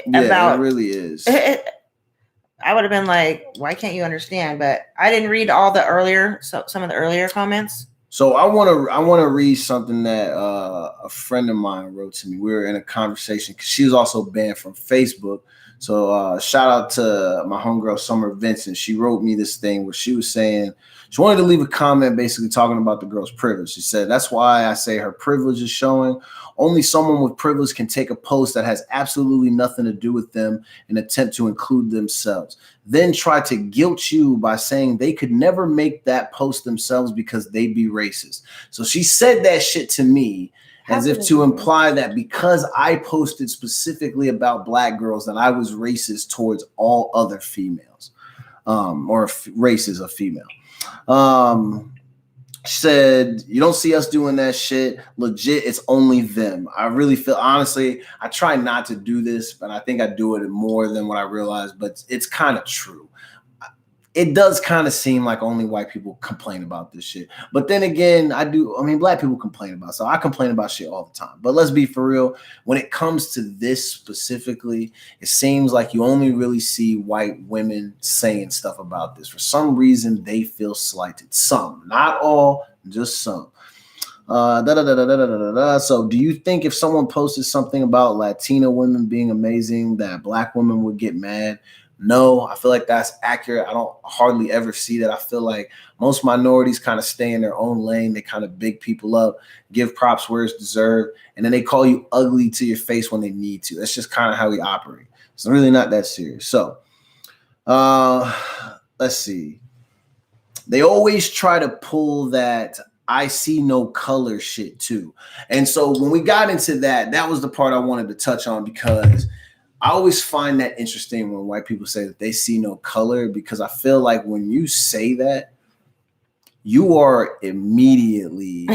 Yeah, it really is. I would have been like, why can't you understand? But I didn't read all the some of the earlier comments. So I want to read something that a friend of mine wrote to me. We were in a conversation because she was also banned from Facebook. So shout out to my homegirl Summer Vincent. She wrote me this thing where she was saying she wanted to leave a comment basically talking about the girl's privilege. She said, that's why I say her privilege is showing. Only someone with privilege can take a post that has absolutely nothing to do with them and attempt to include themselves. Then try to guilt you by saying they could never make that post themselves because they be racist. So she said that shit to me as if to imply that because I posted specifically about Black girls that I was racist towards all other females, or races of female. She said, you don't see us doing that shit. Legit, it's only them. I really feel, honestly, I try not to do this, but I think I do it more than what I realize, but it's kind of true. It does kind of seem like only white people complain about this shit. But then again, Black people complain about it. So I complain about shit all the time. But let's be for real. When it comes to this specifically, it seems like you only really see white women saying stuff about this. For some reason, they feel slighted. Some, not all, just some. So do you think if someone posted something about Latina women being amazing, that Black women would get mad? No, I feel like that's accurate. I don't hardly ever see that. I feel like most minorities kind of stay in their own lane. They kind of big people up, give props where it's deserved, and then they call you ugly to your face when they need to. That's just kind of how we operate. It's really not that serious. So let's see. They always try to pull that I see no color shit too. And so when we got into that, that was the part I wanted to touch on, because I always find that interesting when white people say that they see no color, because I feel like when you say that, you are immediately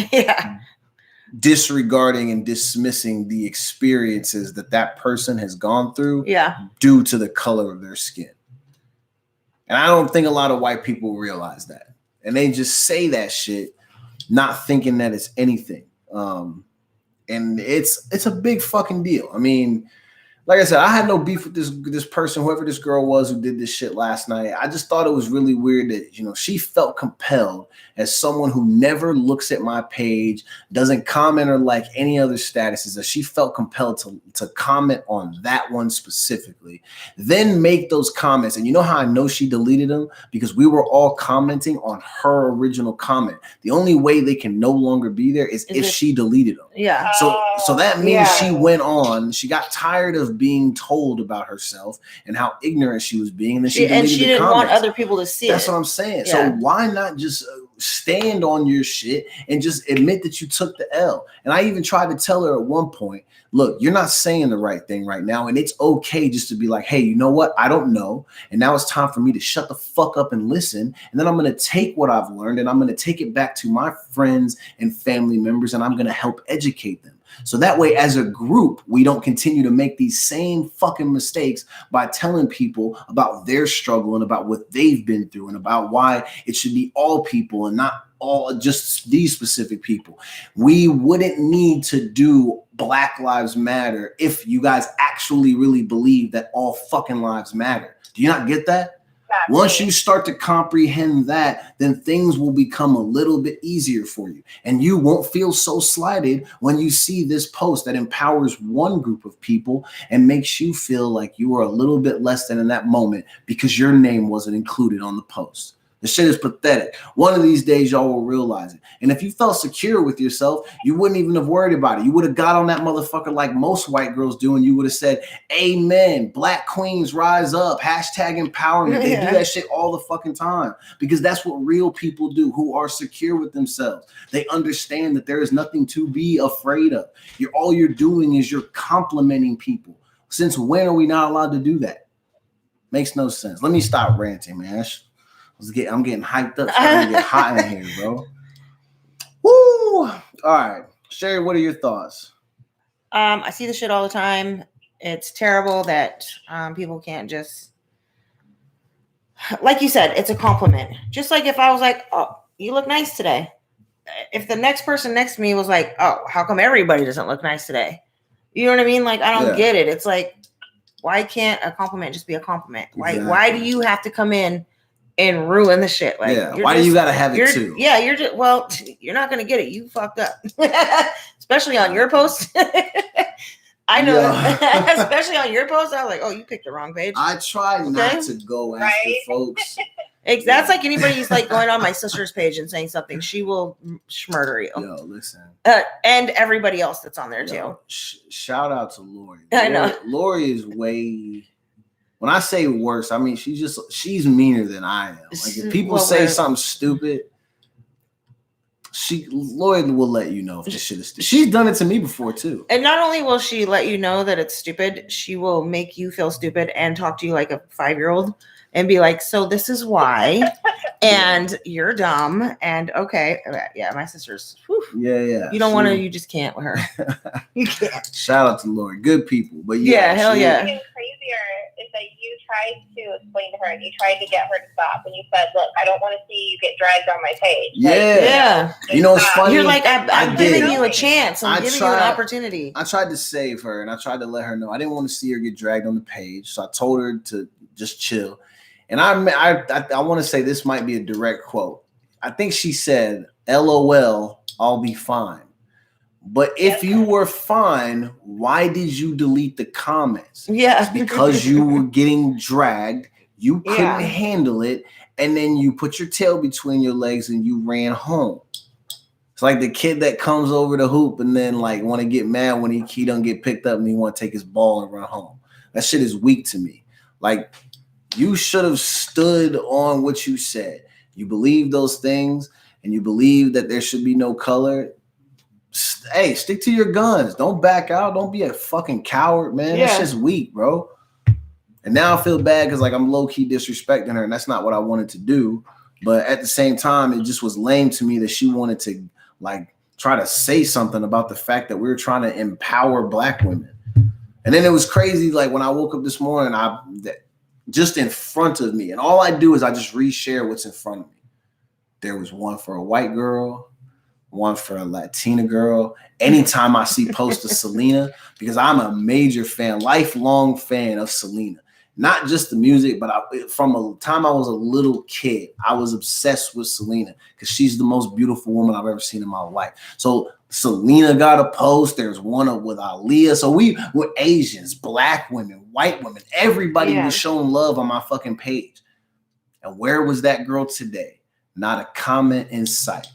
disregarding and dismissing the experiences that person has gone through due to the color of their skin. And I don't think a lot of white people realize that. And they just say that shit, not thinking that it's anything. And it's a big fucking deal. I mean, like I said, I had no beef with this person, whoever this girl was who did this shit last night. I just thought it was really weird that, you know, she felt compelled as someone who never looks at my page, doesn't comment or like any other statuses, that she felt compelled to comment on that one specifically, then make those comments. And you know how I know she deleted them? Because we were all commenting on her original comment. The only way they can no longer be there is if she deleted them. Yeah. So that means she went on. She got tired of being told about herself and how ignorant she was being, and then she didn't want other people to see That's what I'm saying. So why not just stand on your shit and just admit that you took the L? And I even tried to tell her at one point, look, you're not saying the right thing right now, and it's okay just to be like, hey, you know what? I don't know, and now it's time for me to shut the fuck up and listen, and then I'm going to take what I've learned and I'm going to take it back to my friends and family members, and I'm going to help educate them. So that way, as a group, we don't continue to make these same fucking mistakes by telling people about their struggle and about what they've been through and about why it should be all people and not all just these specific people. We wouldn't need to do Black Lives Matter if you guys actually really believe that all fucking lives matter. Do you not get that? Once you start to comprehend that, then things will become a little bit easier for you. And you won't feel so slighted when you see this post that empowers one group of people and makes you feel like you are a little bit less than in that moment because your name wasn't included on the post. The shit is pathetic. One of these days, y'all will realize it. And if you felt secure with yourself, you wouldn't even have worried about it. You would have got on that motherfucker like most white girls do, and you would have said, amen, Black queens rise up, hashtag empowerment. They do that shit all the fucking time because that's what real people do who are secure with themselves. They understand that there is nothing to be afraid of. All you're doing is you're complimenting people. Since when are we not allowed to do that? Makes no sense. Let me stop ranting, man. I'm getting hyped up. It's starting to get hot in here, bro. Woo! All right. Sherry, what are your thoughts? I see this shit all the time. It's terrible that people can't just, like you said, it's a compliment. Just like if I was like, oh, you look nice today. If the next person next to me was like, oh, how come everybody doesn't look nice today? You know what I mean? Like, I don't get it. It's like, why can't a compliment just be a compliment? Why do you have to come in and ruin the shit? Like, why do you gotta have it too? Yeah, you're not gonna get it. You fucked up, especially on your post. I know, especially on your post. I was like, oh, you picked the wrong page. I try not to go after folks. That's like anybody who's like going on my sister's page and saying something, she will murder you. Yo, listen. And everybody else that's on there too. Shout out to Lori. I know. Lori is way. When I say worse, I mean she's meaner than I am. Like if people say something stupid, Lloyd will let you know if this shit is stupid. She's done it to me before too. And not only will she let you know that it's stupid, she will make you feel stupid and talk to you like a 5-year-old and be like, so this is why, and you're dumb, and okay. Yeah, my sister's, whew. Yeah. You don't want to, you just can't with her. You can't. Shout out to Lori. Good people. But hell yeah. What's crazier is that you tried to explain to her and you tried to get her to stop, and you said, look, I don't want to see you get dragged on my page. Yeah. You know what's funny? You're like, I'm giving you a chance. I'm giving you an opportunity. I tried to save her, and I tried to let her know I didn't want to see her get dragged on the page. So I told her to just chill. And I want to say this might be a direct quote. I think she said, LOL, I'll be fine. But if you were fine, why did you delete the comments? Yeah. It's because you were getting dragged. You couldn't handle it. And then you put your tail between your legs and you ran home. It's like the kid that comes over the hoop and then like want to get mad when he don't get picked up and he want to take his ball and run home. That shit is weak to me. Like, you should have stood on what you said. You believe those things and you believe that there should be no color. Hey, stick to your guns. Don't back out. Don't be a fucking coward, man. That's just weak, bro. And now I feel bad because like I'm low-key disrespecting her, and that's not what I wanted to do. But at the same time, it just was lame to me that she wanted to like try to say something about the fact that we were trying to empower Black women. And then it was crazy. Like when I woke up this morning, just in front of me, and all I do is I just reshare what's in front of me. There was one for a white girl, one for a Latina girl. Anytime I see posts of Selena, because I'm a major fan, lifelong fan of Selena. Not just the music, but from a time I was a little kid, I was obsessed with Selena because she's the most beautiful woman I've ever seen in my life. So Selena got a post. There's one with Aaliyah. So we were Asians, black women, white women. Everybody was showing love on my fucking page. And where was that girl today? Not a comment in sight.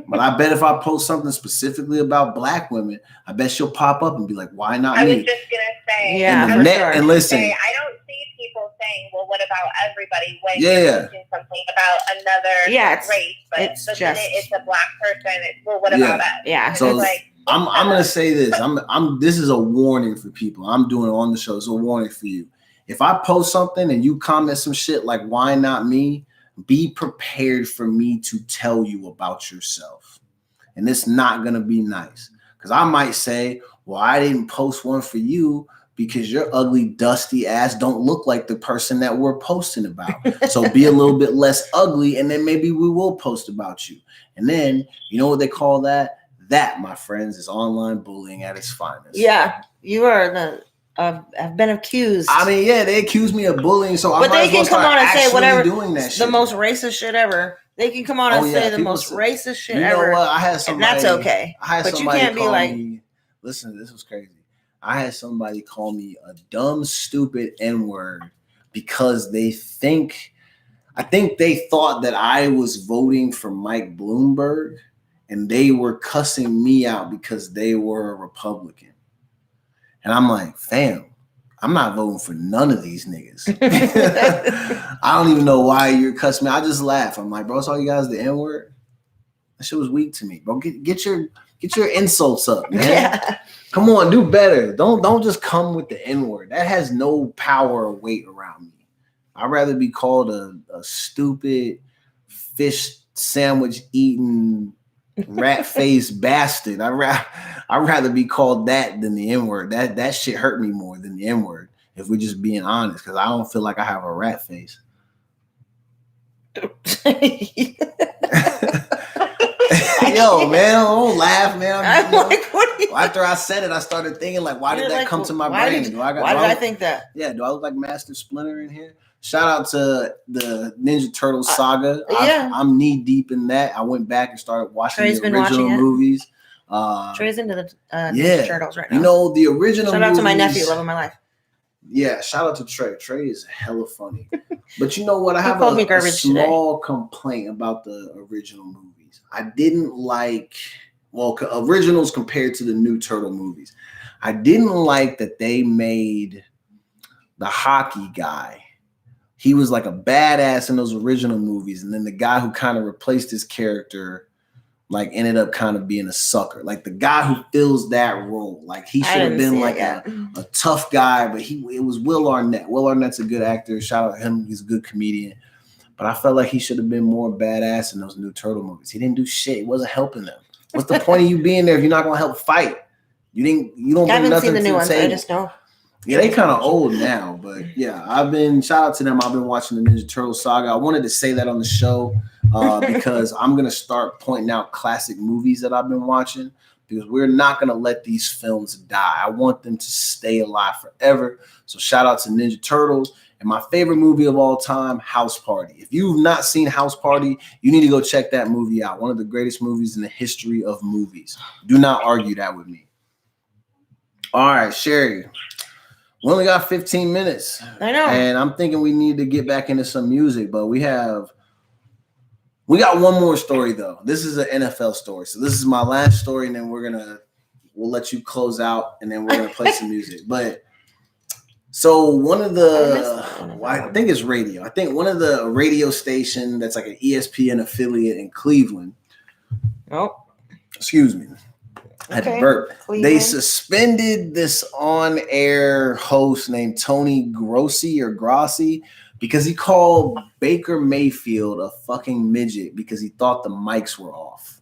But I bet if I post something specifically about black women, I bet she'll pop up and be like, why not me? I was just going to say. And listen. I don't see people saying, well, what about everybody when you're posting something about another race? But the minute it's a black person, well, what about us? Yeah. So I'm going to say this. This is a warning for people. I'm doing it on the show. It's a warning for you. If I post something and you comment some shit like, why not me? Be prepared for me to tell you about yourself. And it's not going to be nice. Because I might say, well, I didn't post one for you because your ugly, dusty ass don't look like the person that we're posting about. So be a little bit less ugly, and then maybe we will post about you. And then, you know what they call that? That, my friends, is online bullying at its finest. Yeah, you are have been accused. I mean, they accuse me of bullying, so I might as well start actually whatever doing that shit. The most racist shit ever. They can come on and say the most racist shit ever. You know what? I had somebody. And that's okay. But you can't be like. Listen, this was crazy. I had somebody call me a dumb, stupid N-word because I think they thought that I was voting for Mike Bloomberg, and they were cussing me out because they were a Republican. And I'm like, fam, I'm not voting for none of these niggas. I don't even know why you're cussing me. I just laugh. I'm like, bro, it's all you guys the N-word? That shit was weak to me. Bro, get your insults up, man. Yeah. Come on, do better. Don't just come with the N-word. That has no power or weight around me. I'd rather be called a stupid fish sandwich eating rat-faced bastard. I'd rather be called that than the N-word. That shit hurt me more than the N-word, if we're just being honest, because I don't feel like I have a rat face. Yo, man, don't laugh, man. After I said it, I started thinking, like, why did that come to my brain? Why did I think that? Yeah, do I look like Master Splinter in here? Shout out to the Ninja Turtles saga. I'm knee deep in that. I went back and started watching the original movies. Trey's into the Ninja Turtles right now. You know, the original Shout out to my nephew, love of my life. Yeah, shout out to Trey. Trey is hella funny. But you know what? I have a small complaint about the original movies. I didn't like, originals compared to the new Turtle movies. I didn't like that they made the hockey guy. He was like a badass in those original movies. And then the guy who kind of replaced his character, like, ended up kind of being a sucker. Like, the guy who fills that role, like, he should have been like a tough guy, but it was Will Arnett. Will Arnett's a good actor. Shout out to him. He's a good comedian. But I felt like he should have been more badass in those new Turtle movies. He didn't do shit. He wasn't helping them. What's the point of you being there if you're not going to help fight? You don't bring nothing to the table. I just know. Yeah, they kind of old now, but yeah, shout out to them. I've been watching the Ninja Turtle saga. I wanted to say that on the show because I'm going to start pointing out classic movies that I've been watching, because we're not going to let these films die. I want them to stay alive forever. So shout out to Ninja Turtles. And my favorite movie of all time, House Party. If you've not seen House Party, you need to go check that movie out. One of the greatest movies in the history of movies. Do not argue that with me. All right, Sherry. We only got 15 minutes. I know. And I'm thinking we need to get back into some music, but we got one more story though. This is an NFL story. So this is my last story, and then we'll let you close out, and then we're gonna play some music. But so one of I think it's radio. I think one of the radio station that's like an ESPN affiliate in Cleveland. Oh. Excuse me. I had to burp. Cleveland. They suspended this on-air host named Tony Grossi because he called Baker Mayfield a fucking midget because he thought the mics were off.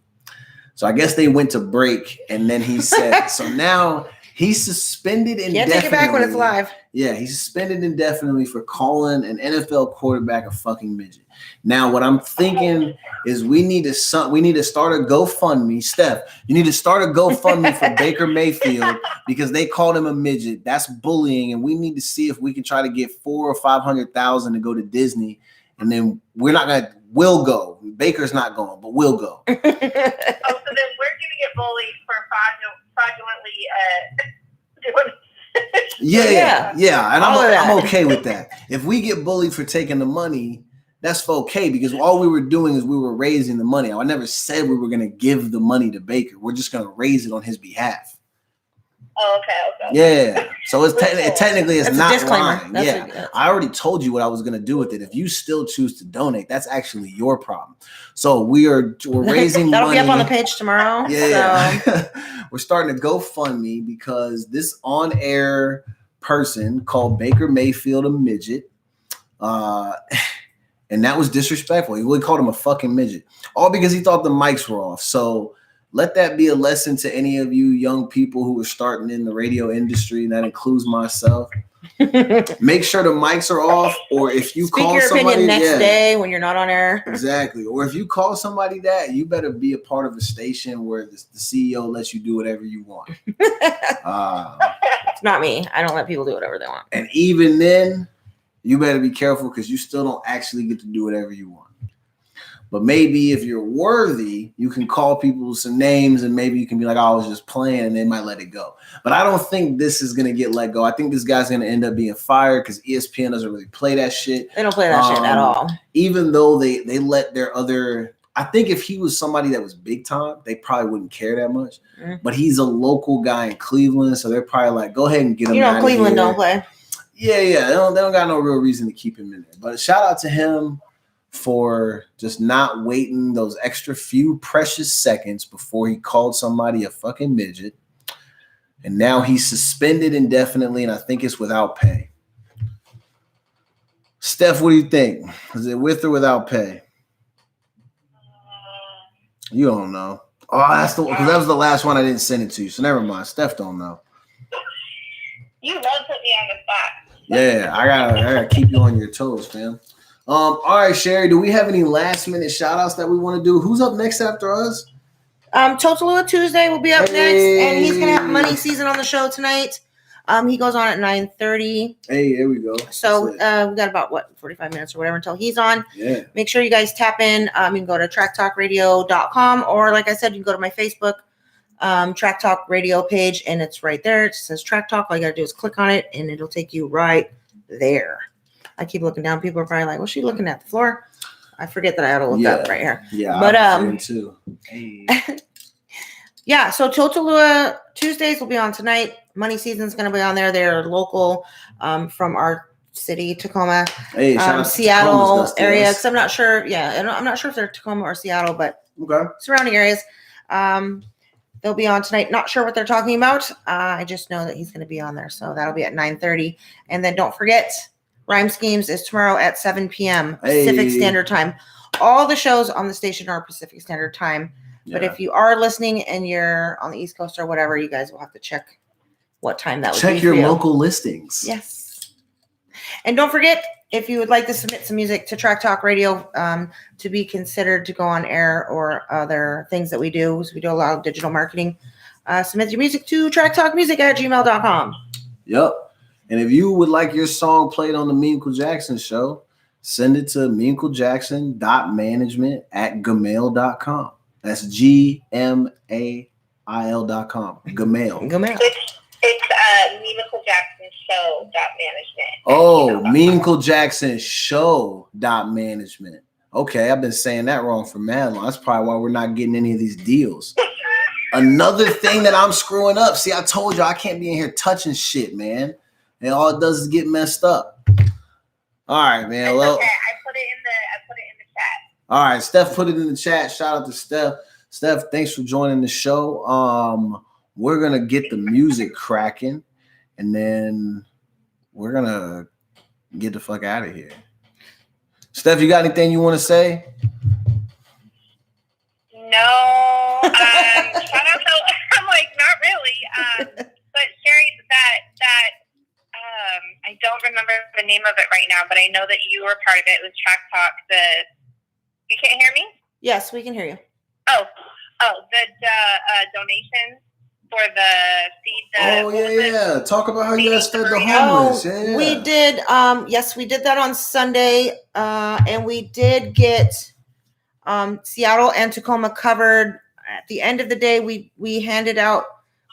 So I guess they went to break, and then he said, so now He's suspended indefinitely. Can't take it back when it's live. Yeah, he's suspended indefinitely for calling an NFL quarterback a fucking midget. Now, what I'm thinking is we need to start a GoFundMe. Steph, you need to start a GoFundMe for Baker Mayfield because they called him a midget. That's bullying, and we need to see if we can try to get $400,000 or $500,000 to go to Disney, and then we'll go. Baker's not going, but we'll go. So then we're gonna get bullied for fraudulently doing. Yeah, and I'm okay with that. If we get bullied for taking the money, that's okay because all we were doing is we were raising the money. I never said we were going to give the money to Baker. We're just going to raise it on his behalf. Oh, okay. Yeah, so it's technically it's that's not a disclaimer. lying. I already told you what I was going to do with it. If you still choose to donate, that's actually your problem. So we're raising That'll money. be up on the page tomorrow. Yeah. So. We're starting to GoFundMe because this on-air person called Baker Mayfield a midget. And that was disrespectful. He really called him a fucking midget. All because he thought the mics were off. So let that be a lesson to any of you young people who are starting in the radio industry, and that includes myself. Make sure the mics are off, or if you Speak call your somebody opinion next day when you're not on air. Exactly. Or if you call somebody that, you better be a part of a station where the CEO lets you do whatever you want. It's not me. I don't let people do whatever they want. And even then, you better be careful because you still don't actually get to do whatever you want. But maybe if you're worthy, you can call people some names and maybe you can be like, oh, I was just playing, and they might let it go. But I don't think this is going to get let go. I think this guy's going to end up being fired because ESPN doesn't really play that shit. They don't play that shit at all. Even though they let their other – I think if he was somebody that was big time, they probably wouldn't care that much. Mm. But he's a local guy in Cleveland, so they're probably like, go ahead and get him out of Cleveland here. Don't play. Yeah. They don't got no real reason to keep him in there. But shout out to him for just not waiting those extra few precious seconds before he called somebody a fucking midget. And now he's suspended indefinitely, and I think it's without pay. Steph, what do you think? Is it with or without pay? You don't know. Oh, that's because that was the last one I didn't send it to you. So never mind. Steph don't know. You love putting me on the spot. Yeah, I gotta keep you on your toes, fam. All right, Sherry, do we have any last minute shout outs that we want to do? Who's up next after us? Totalua Tuesday will be up next, and he's gonna have Money Season on the show tonight. He goes on at 9:30. Hey, here we go. So we got about 45 minutes or whatever until he's on. Yeah. Make sure you guys tap in. You can go to tracktalkradio.com, or like I said, you can go to my Facebook Track Talk Radio page, and it's right there. It says Track Talk. All you gotta do is click on it, and it'll take you right there. I keep looking down. People are probably like, "What's she looking at the floor?" I forget that I had to look up right here. Yeah, but too. Hey. Yeah. So Totalua Tuesdays will be on tonight. Money Season's going to be on there. They're local from our city, Tacoma, Seattle area. Because I'm not sure. Yeah, I'm not sure if they're Tacoma or Seattle, but surrounding areas. They'll be on tonight. Not sure what they're talking about. I just know that he's going to be on there. So that'll be at 9:30. And then don't forget, Rhyme Schemes is tomorrow at 7 p.m. Pacific Standard Time. All the shows on the station are Pacific Standard Time. Yeah. But if you are listening and you're on the East Coast or whatever, you guys will have to check what time that would be. Check your local listings. Yes. And don't forget, if you would like to submit some music to Track Talk Radio to be considered to go on air or other things that we do, so we do a lot of digital marketing, submit your music to tracktalkmusic@gmail.com. Yep. And if you would like your song played on the Memechel Jackson show, send it to memecheljackson.management@gmail.com. That's gmail.com. Gmail. It's Memechel Jackson show.management. Oh, Memechel Jackson show.management. Okay, I've been saying that wrong for mad long. That's probably why we're not getting any of these deals. Another thing that I'm screwing up. See, I told you I can't be in here touching shit, man. And all it does is get messed up. All right, man. Well, okay. I put it in the chat. All right, Steph put it in the chat. Shout out to Steph. Steph, thanks for joining the show. We're gonna get the music cracking, and then we're gonna get the fuck out of here. Steph, you got anything you want to say? No. Shout out to I'm like, not really. But Sherry, name of it right now, but I know that you were part of it. It was Track Talk. You can't hear me? Yes, we can hear you. The donations for the yeah. Talk about how you guys fed the homeless. Yeah. We did. Yes, we did that on Sunday, and we did get Seattle and Tacoma covered. At the end of the day, we handed out.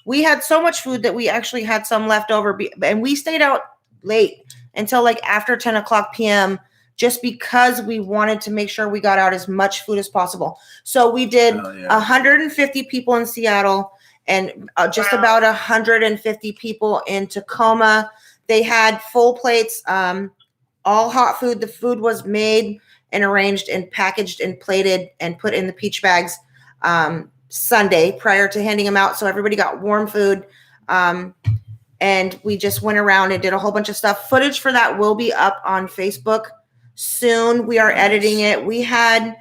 We had so much food that we actually had some left over, and we stayed out late until like after 10 o'clock p.m. just because we wanted to make sure we got out as much food as possible. So we did 150 people in Seattle and just about 150 people in Tacoma. They had full plates, all hot food. The food was made and arranged and packaged and plated and put in the peach bags Sunday prior to handing them out. So everybody got warm food. And we just went around and did a whole bunch of stuff. Footage for that will be up on Facebook soon. We are editing it. We had,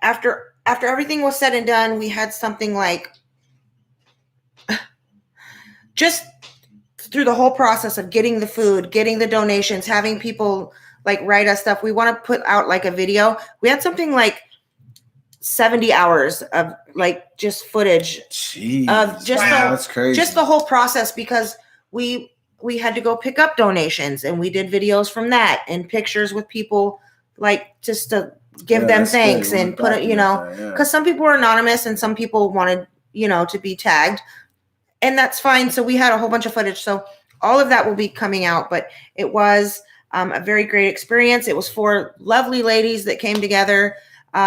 after everything was said and done, we had something like, just through the whole process of getting the food, getting the donations, having people like write us stuff. We want to put out like a video. We had something like 70 hours of like just footage. Jeez, of just that's crazy. Just the whole process, because we had to go pick up donations and we did videos from that and pictures with people, like just to give them thanks and put it, because some people were anonymous and some people wanted, to be tagged, and that's fine. So we had a whole bunch of footage. So all of that will be coming out, but it was a very great experience. It was 4 lovely ladies that came together.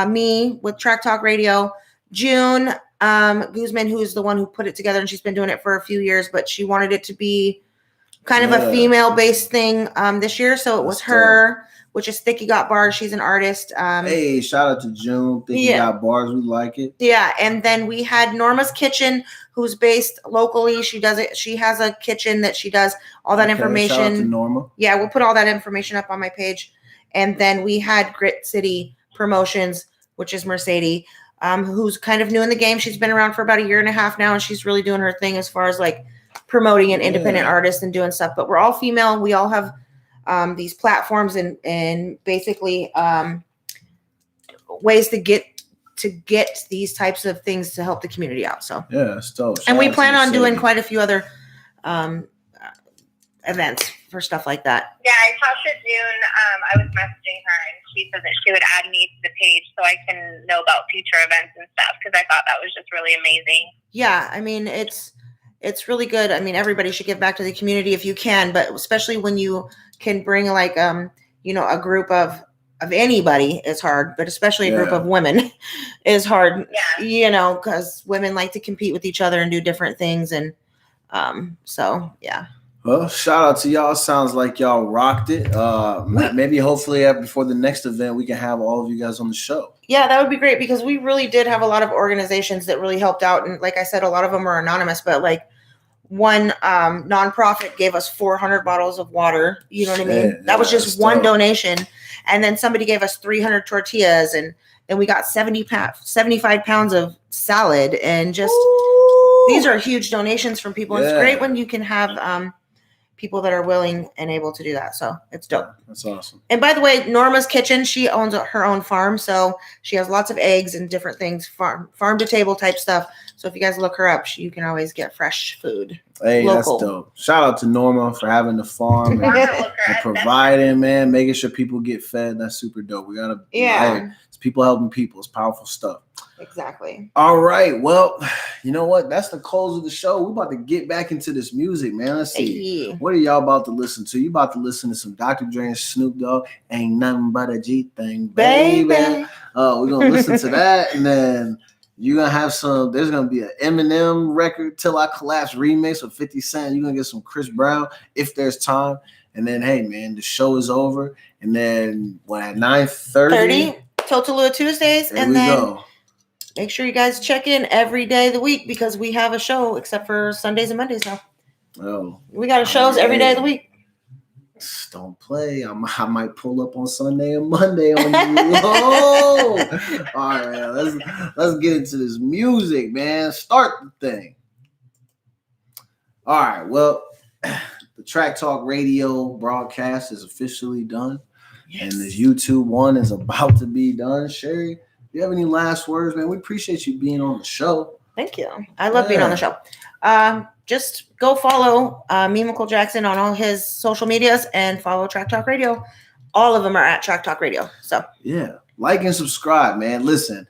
Me with Track Talk Radio, June Guzman, who's the one who put it together, and she's been doing it for a few years, but she wanted it to be kind of a female-based thing this year. So it was her, which is Thicky Got Bars. She's an artist. Hey, shout out to June. Thicky Got Bars. We like it. Yeah, and then we had Norma's Kitchen, who's based locally. She does it. She has a kitchen that she does all that information. Shout out to Norma. Yeah, we'll put all that information up on my page. And then we had Grit City Promotions, which is Mercedes, who's kind of new in the game. She's been around for about 1.5 years now, and she's really doing her thing as far as like promoting an independent artist and doing stuff. But we're all female. We all have these platforms and basically ways to get these types of things to help the community out. So it's dope. And we plan on doing quite a few other events for stuff like that. Yeah, I talked to June. I was messaging her, and she said that she would add me to the page so I can know about future events and stuff, because I thought that was just really amazing. Yeah, I mean, it's really good. I mean, everybody should give back to the community if you can, but especially when you can bring like a group of anybody is hard, but especially a group of women is hard. Yeah. Because women like to compete with each other and do different things, and so yeah. Well, shout out to y'all. Sounds like y'all rocked it. Maybe hopefully before the next event, we can have all of you guys on the show. Yeah, that would be great, because we really did have a lot of organizations that really helped out. And like I said, a lot of them are anonymous, but like one nonprofit gave us 400 bottles of water. You know what I mean? That was just one donation. And then somebody gave us 300 tortillas, and then we got 75 pounds of salad, and just these are huge donations from people. It's great when you can have people that are willing and able to do that. So it's dope. That's awesome. And by the way, Norma's Kitchen, she owns her own farm. So she has lots of eggs and different things, farm to table type stuff. So if you guys look her up, you can always get fresh food. Hey, local. That's dope. Shout out to Norma for having the farm and providing, man, making sure people get fed. That's super dope. We gotta, it's people helping people. It's powerful stuff. Exactly. All right. Well, you know what? That's the close of the show. We're about to get back into this music, man. Let's see. What are y'all about to listen to? You about to listen to some Dr. Dre and Snoop Dogg. Ain't nothing but a G thing, baby. We're gonna listen to that, and then you're gonna have there's gonna be an Eminem record, Till I Collapse remix with 50 Cent. You're gonna get some Chris Brown if there's time. And then, hey man, the show is over. And then at 9:30 Totalua Tuesdays, and then go. Make sure you guys check in every day of the week, because we have a show except for Sundays and Mondays now. Oh, we got shows every day of the week. Don't play. I might pull up on Sunday and Monday on you. Oh, all right. Let's get into this music, man. Start the thing. All right. Well, the Track Talk Radio broadcast is officially done. Yes. And this YouTube one is about to be done. Sherry, do you have any last words, man? We appreciate you being on the show. Thank you. I love being on the show. Just go follow Memechel Jackson on all his social medias and follow Track Talk Radio. All of them are at Track Talk Radio. So yeah, like and subscribe, man. Listen,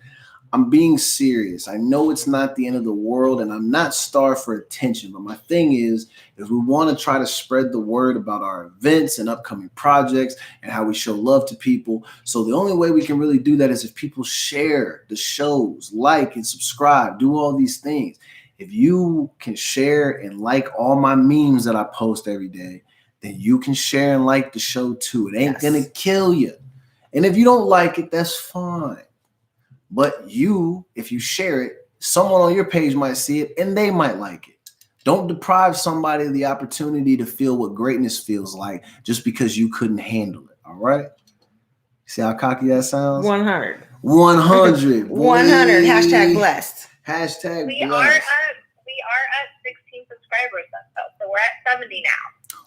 I'm being serious. I know it's not the end of the world, and I'm not starved for attention. But my thing is we want to try to spread the word about our events and upcoming projects and how we show love to people. So the only way we can really do that is if people share the shows, like and subscribe, do all these things. If you can share and like all my memes that I post every day, then you can share and like the show too. It ain't gonna kill you. And if you don't like it, that's fine. But if you share it, someone on your page might see it and they might like it. Don't deprive somebody of the opportunity to feel what greatness feels like just because you couldn't handle it. All right? See how cocky that sounds? 100. 100. 100. Hashtag blessed. Hashtag we blessed. We are at 16 subscribers, so we're at 70 now.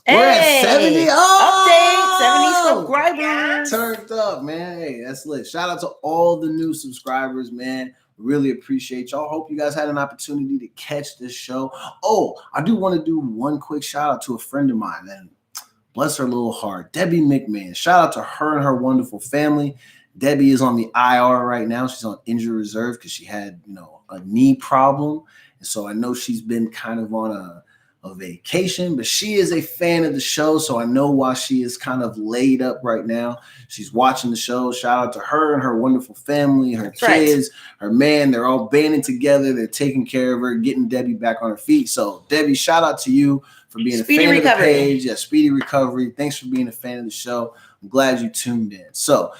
We're at 70. Oh, update 70 subscribers. Turned up, man. Hey, that's lit. Shout out to all the new subscribers, man. Really appreciate y'all. Hope you guys had an opportunity to catch this show. Oh, I do want to do one quick shout out to a friend of mine, and bless her little heart, Debbie McMahon. Shout out to her and her wonderful family. Debbie is on the IR right now. She's on injury reserve because she had, a knee problem. And so I know she's been kind of on a vacation, but she is a fan of the show. So I know why she is kind of laid up right now. She's watching the show. Shout out to her and her wonderful family, her kids, her man. They're all banding together. They're taking care of her, getting Debbie back on her feet. So Debbie, shout out to you for being a fan of the page. Yeah, speedy recovery. Thanks for being a fan of the show. I'm glad you tuned in. So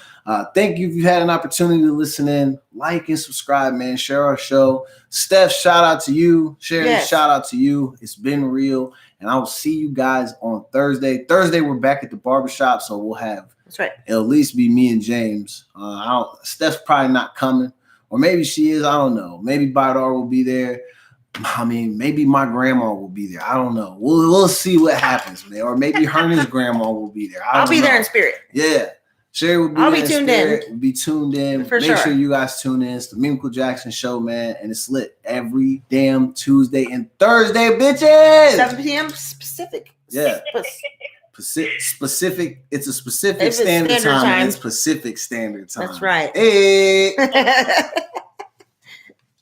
thank you if you had an opportunity to listen in. Like and subscribe, man. Share our show. Steph, shout out to you. Sherry, shout out to you. It's been real. And I will see you guys on Thursday. Thursday, we're back at the barbershop, so we'll have it'll at least be me and James. Steph's probably not coming. Or maybe she is. I don't know. Maybe Bidar will be there. I mean, maybe my grandma will be there. I don't know. We'll see what happens, man. Or maybe her and his grandma will be there. I'll be there in spirit. Yeah. Sherry will be I'll there be tuned in. We'll be tuned in. Make sure you guys tune in. It's the Memechel Jackson Show, man. And it's lit every damn Tuesday and Thursday, bitches. 7 p.m. Pacific. Yeah. Specific. It's a specific standard time. It's Pacific Standard Time. That's right. Hey.